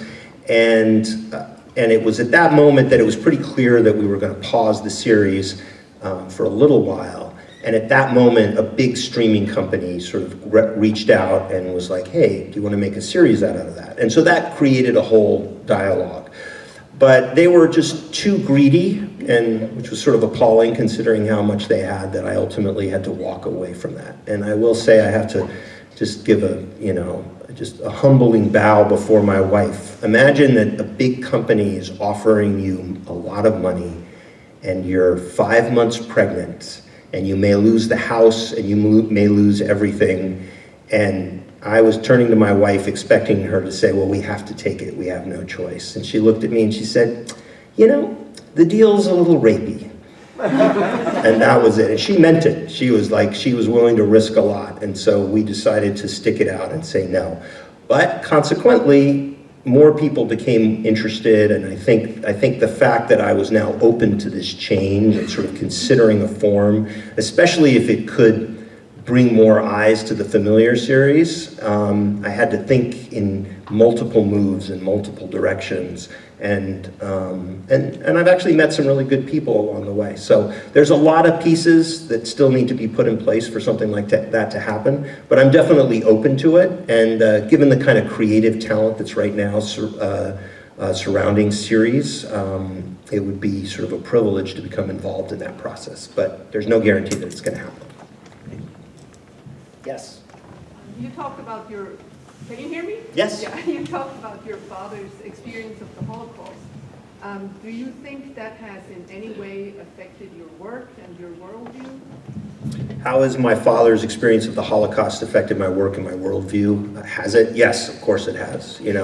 and it was at that moment that it was pretty clear that we were going to pause the series for a little while. And at that moment, a big streaming company sort of reached out and was like, hey, do you want to make a series out of that? And so that created a whole dialogue. But they were just too greedy, and which was sort of appalling considering how much they had, that I ultimately had to walk away from that. And I will say I have to just give just a humbling bow before my wife. Imagine that a big company is offering you a lot of money, and you're 5 months pregnant, and you may lose the house, and you may lose everything. And I was turning to my wife expecting her to say, well, we have to take it, we have no choice. And she looked at me and she said, the deal's a little rapey. And that was it. And she meant it. She was willing to risk a lot. And so we decided to stick it out and say no. But consequently, more people became interested, and I think the fact that I was now open to this change and sort of considering a form, especially if it could bring more eyes to the familiar series, I had to think in multiple moves in multiple directions, and I've actually met some really good people along the way. So there's a lot of pieces that still need to be put in place for something like that to happen, but I'm definitely open to it, and given the kind of creative talent that's right now surrounding series, it would be sort of a privilege to become involved in that process, but there's no guarantee that it's going to happen. Yes? You talked about can you hear me? Yes. Yeah, you talked about your father's experience of the Holocaust. Do you think that has in any way affected your work and your worldview? How has my father's experience of the Holocaust affected my work and my worldview? Has it? Yes, of course it has. Even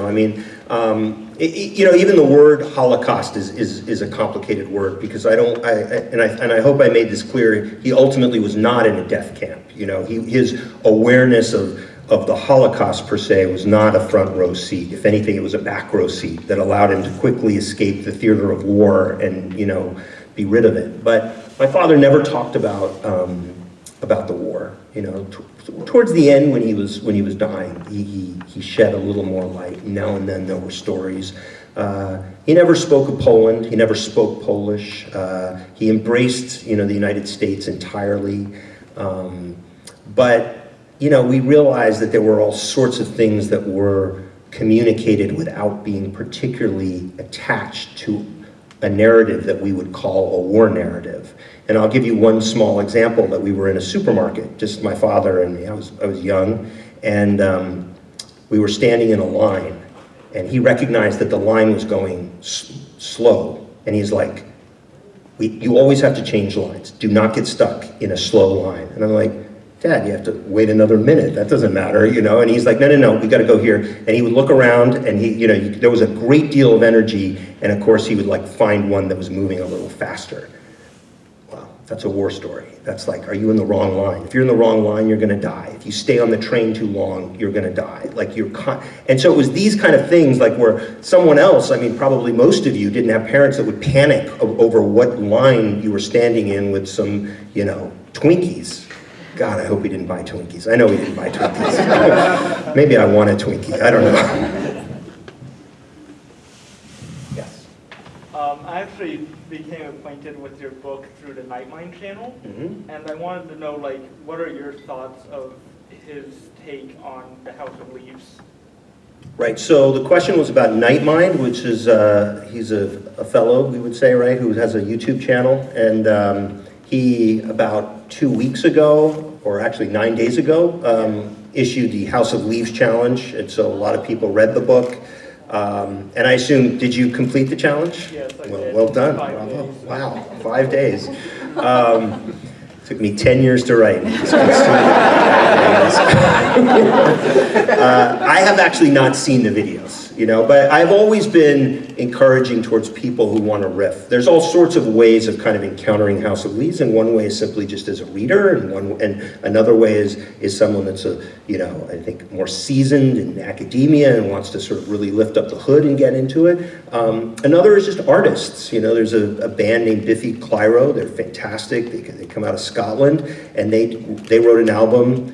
the word Holocaust is a complicated word, because I hope I made this clear. He ultimately was not in a death camp. His awareness of the Holocaust per se was not a front row seat. If anything, it was a back row seat that allowed him to quickly escape the theater of war and be rid of it. But my father never talked about the war. Towards the end, when he was dying, he shed a little more light. Now and then there were stories. He never spoke of Poland. He never spoke Polish. He embraced the United States entirely. But we realized that there were all sorts of things that were communicated without being particularly attached to a narrative that we would call a war narrative. And I'll give you one small example. That we were in a supermarket, just my father and me. I was young, and we were standing in a line, and he recognized that the line was going slow, and he's like, you always have to change lines. Do not get stuck in a slow line. And I'm like, Dad, you have to wait another minute. That doesn't matter, you know? And he's like, no, we gotta go here. And he would look around and there was a great deal of energy. And of course he would like find one that was moving a little faster. Wow, that's a war story. That's like, are you in the wrong line? If you're in the wrong line, you're gonna die. If you stay on the train too long, you're gonna die. Like and so it was these kind of things like where someone else, I mean, probably most of you didn't have parents that would panic over what line you were standing in with some, Twinkies. God, I hope he didn't buy Twinkies. I know he didn't buy Twinkies. Maybe I want a Twinkie, I don't know. Yes. I actually became acquainted with your book through the Nightmind channel, and I wanted to know, like, what are your thoughts of his take on the House of Leaves? Right, so the question was about Nightmind, which is, he's a fellow, we would say, right, who has a YouTube channel, and he, about 2 weeks ago, or actually 9 days ago, issued the House of Leaves challenge, and so a lot of people read the book. And I assume, did you complete the challenge? Yes, I did. Well done. 5 days. Wow, 5 days. Took me 10 years to write. I have actually not seen the videos, but I've always been encouraging towards people who want to riff. There's all sorts of ways of kind of encountering House of Leaves, and one way is simply just as a reader, and another way is someone that's I think more seasoned in academia and wants to sort of really lift up the hood and get into it. Another is just artists. There's a band named Biffy Clyro. They're fantastic. They come out of Scotland, and they wrote an album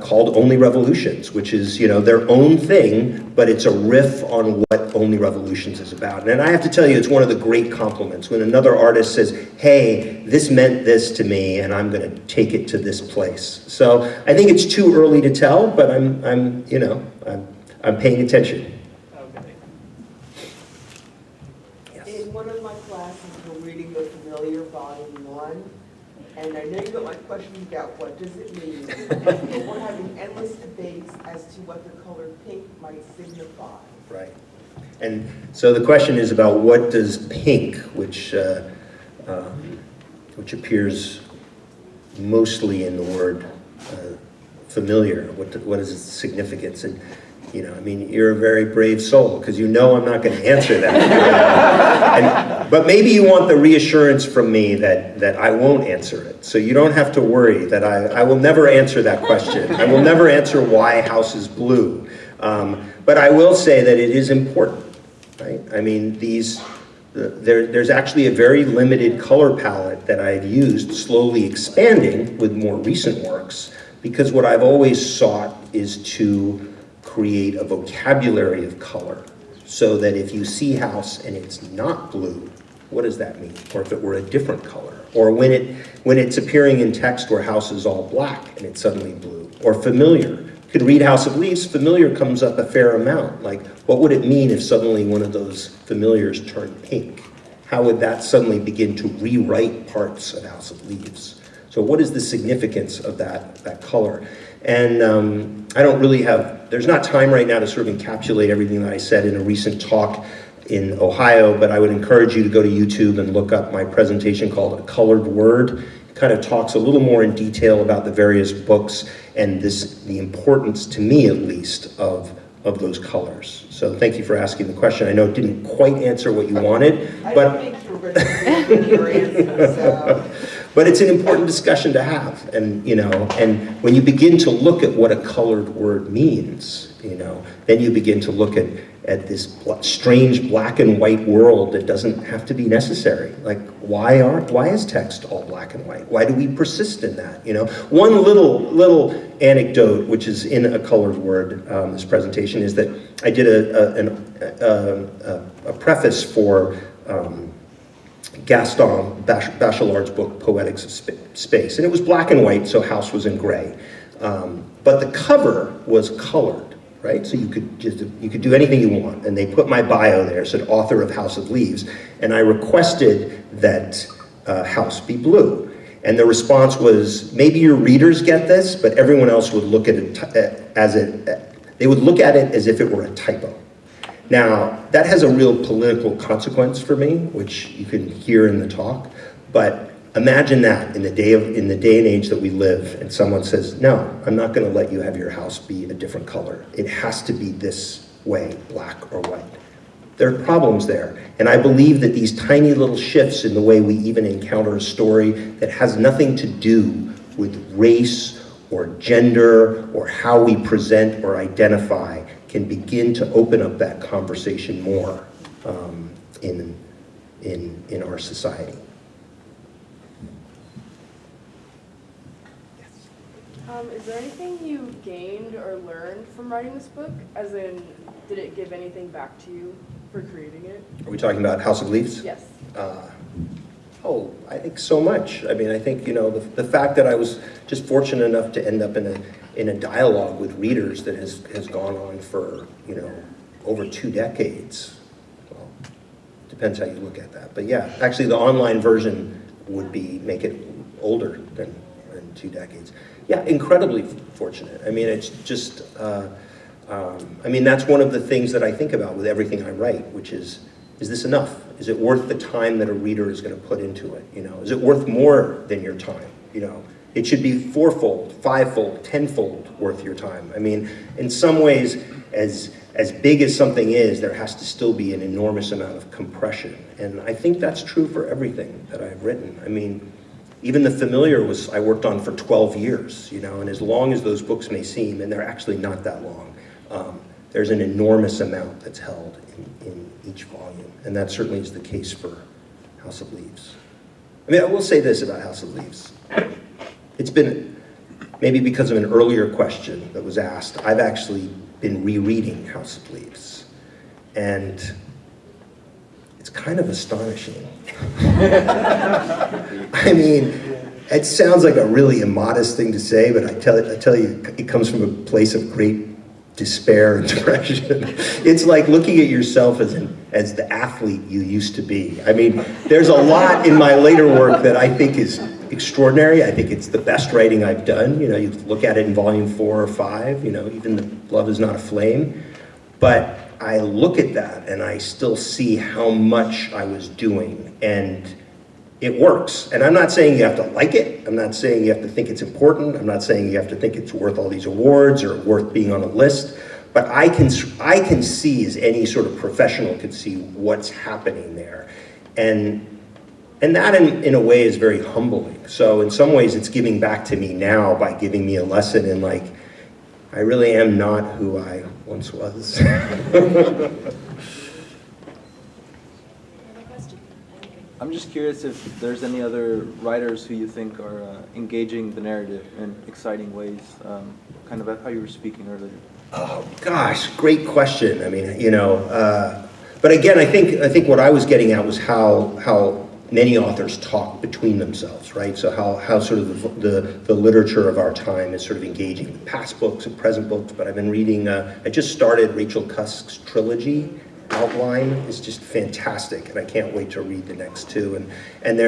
called Only Revolutions, which is their own thing, but it's a riff on what Only Revolutions is about. And I have to tell you, it's one of the great compliments when another artist says, hey, this meant this to me, and I'm going to take it to this place. So I think it's too early to tell, but I'm paying attention. Okay. Yes. In one of my classes, we're reading The Familiar, Volume 1, and I know you got my question about what does it mean, but we're having endless debates as to what the color pink might signify. Right. And so the question is about what does pink, which appears mostly in the word familiar, what is its significance? And you're a very brave soul because I'm not going to answer that. But maybe you want the reassurance from me that I won't answer it. So you don't have to worry that I will never answer that question. I will never answer why a house is blue. But I will say that it is important, right? There's actually a very limited color palette that I've used, slowly expanding with more recent works, because what I've always sought is to create a vocabulary of color so that if you see house and it's not blue, what does that mean? Or if it were a different color, or when it's appearing in text where house is all black and it's suddenly blue, or familiar. You could read House of Leaves, familiar comes up a fair amount. Like, what would it mean if suddenly one of those familiars turned pink? How would that suddenly begin to rewrite parts of House of Leaves? So what is the significance of that color? And I don't really there's not time right now to sort of encapsulate everything that I said in a recent talk in Ohio, but I would encourage you to go to YouTube and look up my presentation called A Colored Word. It kind of talks a little more in detail about the various books and the importance, to me at least, of those colors. So thank you for asking the question. I know it didn't quite answer what you wanted, but I think you were going to your answer, so. But it's an important discussion to have, and and when you begin to look at what a colored word means, then you begin to look at this strange black and white world that doesn't have to be necessary. Like, why is text all black and white? Why do we persist in that? One little anecdote, which is in A Colored Word, this presentation, is that I did a preface for Gaston Bachelard's book, Poetics of Space. And it was black and white, so house was in gray. But the cover was colored, right? So you could do anything you want. And they put my bio there, said author of House of Leaves. And I requested that house be blue. And the response was, maybe your readers get this, but everyone else would look at it they would look at it as if it were a typo. Now, that has a real political consequence for me, which you can hear in the talk, But imagine that in the day and age that we live, and someone says, no, I'm not going to let you have your house be a different color. It has to be this way, black or white. There are problems there. And I believe that these tiny little shifts in the way we even encounter a story that has nothing to do with race or gender or how we present or identify can begin to open up that conversation more in our society. Is there anything you gained or learned from writing this book? As in, did it give anything back to you for creating it? Are we talking about House of Leaves? Yes. I think so much. I mean, I think, you know, the fact that I was just fortunate enough to end up in a dialogue with readers that has gone on for, you know, over 2 decades. Well, depends how you look at that. But yeah, actually the online version would make it older than 2 decades. Yeah, incredibly fortunate. I mean, it's just, I mean, that's one of the things that I think about with everything I write, which is this enough? Is it worth the time that a reader is going to put into it? You know, is it worth more than your time? You know, it should be 4-fold, 5-fold, 10-fold worth your time. I mean, in some ways, as big as something is, there has to still be an enormous amount of compression. And I think that's true for everything that I've written. I mean, even The Familiar I worked on for 12 years, you know, and as long as those books may seem, and they're actually not that long, there's an enormous amount that's held in each volume. And that certainly is the case for House of Leaves. I mean, I will say this about House of Leaves. It's been, maybe because of an earlier question that was asked, I've actually been rereading House of Leaves. And it's kind of astonishing. I mean, it sounds like a really immodest thing to say, but I tell you, it comes from a place of great despair and depression. It's like looking at yourself as the athlete you used to be. I mean, there's a lot in my later work that I think is extraordinary. I think it's the best writing I've done. You know, you look at it in volume 4 or 5, you know, even the Love Is Not a Flame. But I look at that and I still see how much I was doing, and it works. And I'm not saying you have to like it. I'm not saying you have to think it's important. I'm not saying you have to think it's worth all these awards or worth being on a list. But I can see, as any sort of professional could see, what's happening there. And that in a way is very humbling. So in some ways it's giving back to me now by giving me a lesson in, like, I really am not who I once was. I'm just curious if there's any other writers who you think are engaging the narrative in exciting ways, kind of how you were speaking earlier. Oh gosh, great question. I mean, you know, but again, I think what I was getting at was how many authors talk between themselves, right? So how sort of the literature of our time is sort of engaging with past books and present books. But I've been reading, I just started Rachel Cusk's trilogy. Outline is just fantastic, and I can't wait to read the next 2. And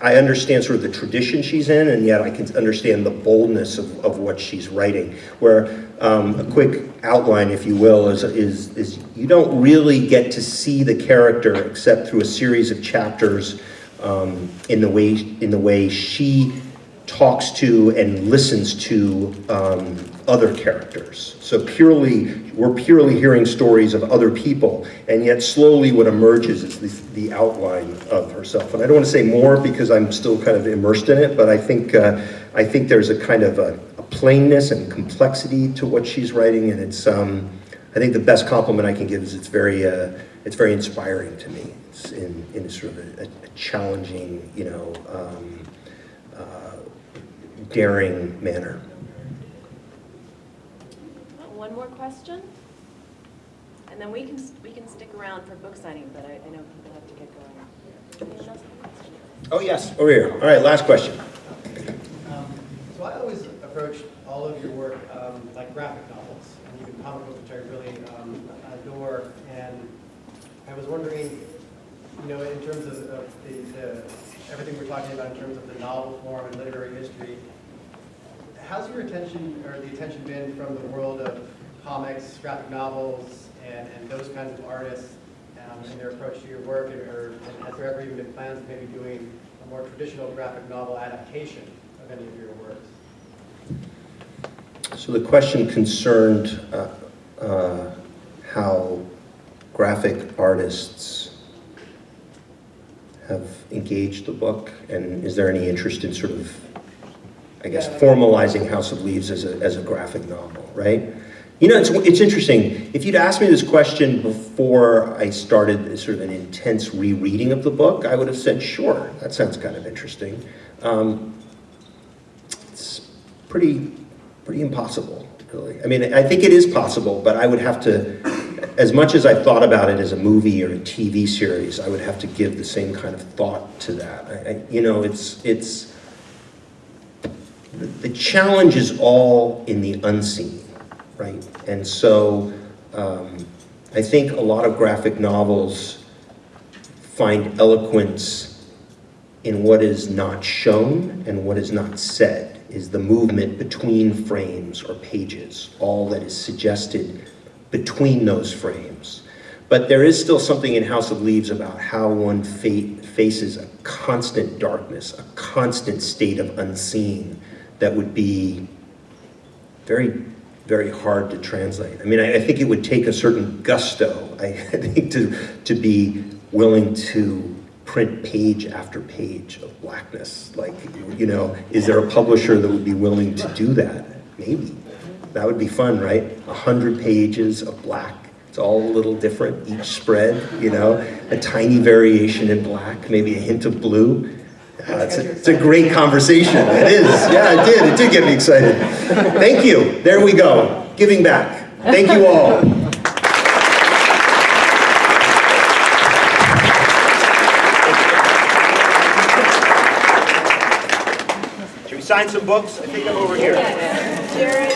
I understand sort of the tradition she's in, and yet I can understand the boldness of what she's writing. Where a quick outline, if you will, is you don't really get to see the character except through a series of chapters in the way she talks to and listens to other characters. So we're purely hearing stories of other people, and yet slowly what emerges is the outline of herself. And I don't want to say more because I'm still kind of immersed in it, but I think there's a kind of a plainness and complexity to what she's writing, and it's I think the best compliment I can give is it's very inspiring to me. It's in sort of a challenging, you know, daring manner. One more question, and then we can stick around for book signing, but I know people have to get going. Anyone else have a question? Oh yes, over here. All right, last question. So I always approach all of your work like graphic novels, and even comic books, which I really adore. And I was wondering, you know, in terms of the everything we're talking about in terms of the novel form and literary history, how's your attention, or the attention, been from the world of comics, graphic novels, and those kinds of artists in their approach to your work? And has there ever even been plans of maybe doing a more traditional graphic novel adaptation of any of your works? So the question concerned how graphic artists have engaged the book, and is there any interest in sort of, I guess, formalizing House of Leaves as a graphic novel, right? You know, it's interesting. If you'd asked me this question before I started sort of an intense rereading of the book, I would have said, sure, that sounds kind of interesting. It's pretty impossible, really. I mean, I think it is possible, but I would have to, as much as I thought about it as a movie or a TV series, I would have to give the same kind of thought to that. You know, the challenge is all in the unseen, right? And so I think a lot of graphic novels find eloquence in what is not shown and what is not said, is the movement between frames or pages, all that is suggested between those frames. But there is still something in House of Leaves about how one faces a constant darkness, a constant state of unseen that would be very, very hard to translate. I mean, I think it would take a certain gusto, I think, to be willing to print page after page of blackness. Like, you know, is there a publisher that would be willing to do that? Maybe. That would be fun, right? 100 pages of black. It's all a little different, each spread, you know, a tiny variation in black, maybe a hint of blue. It's a great conversation. It is. Yeah, it did. It did get me excited. Thank you. There we go. Giving back. Thank you all. Should we sign some books? I think I'm over here. Jared.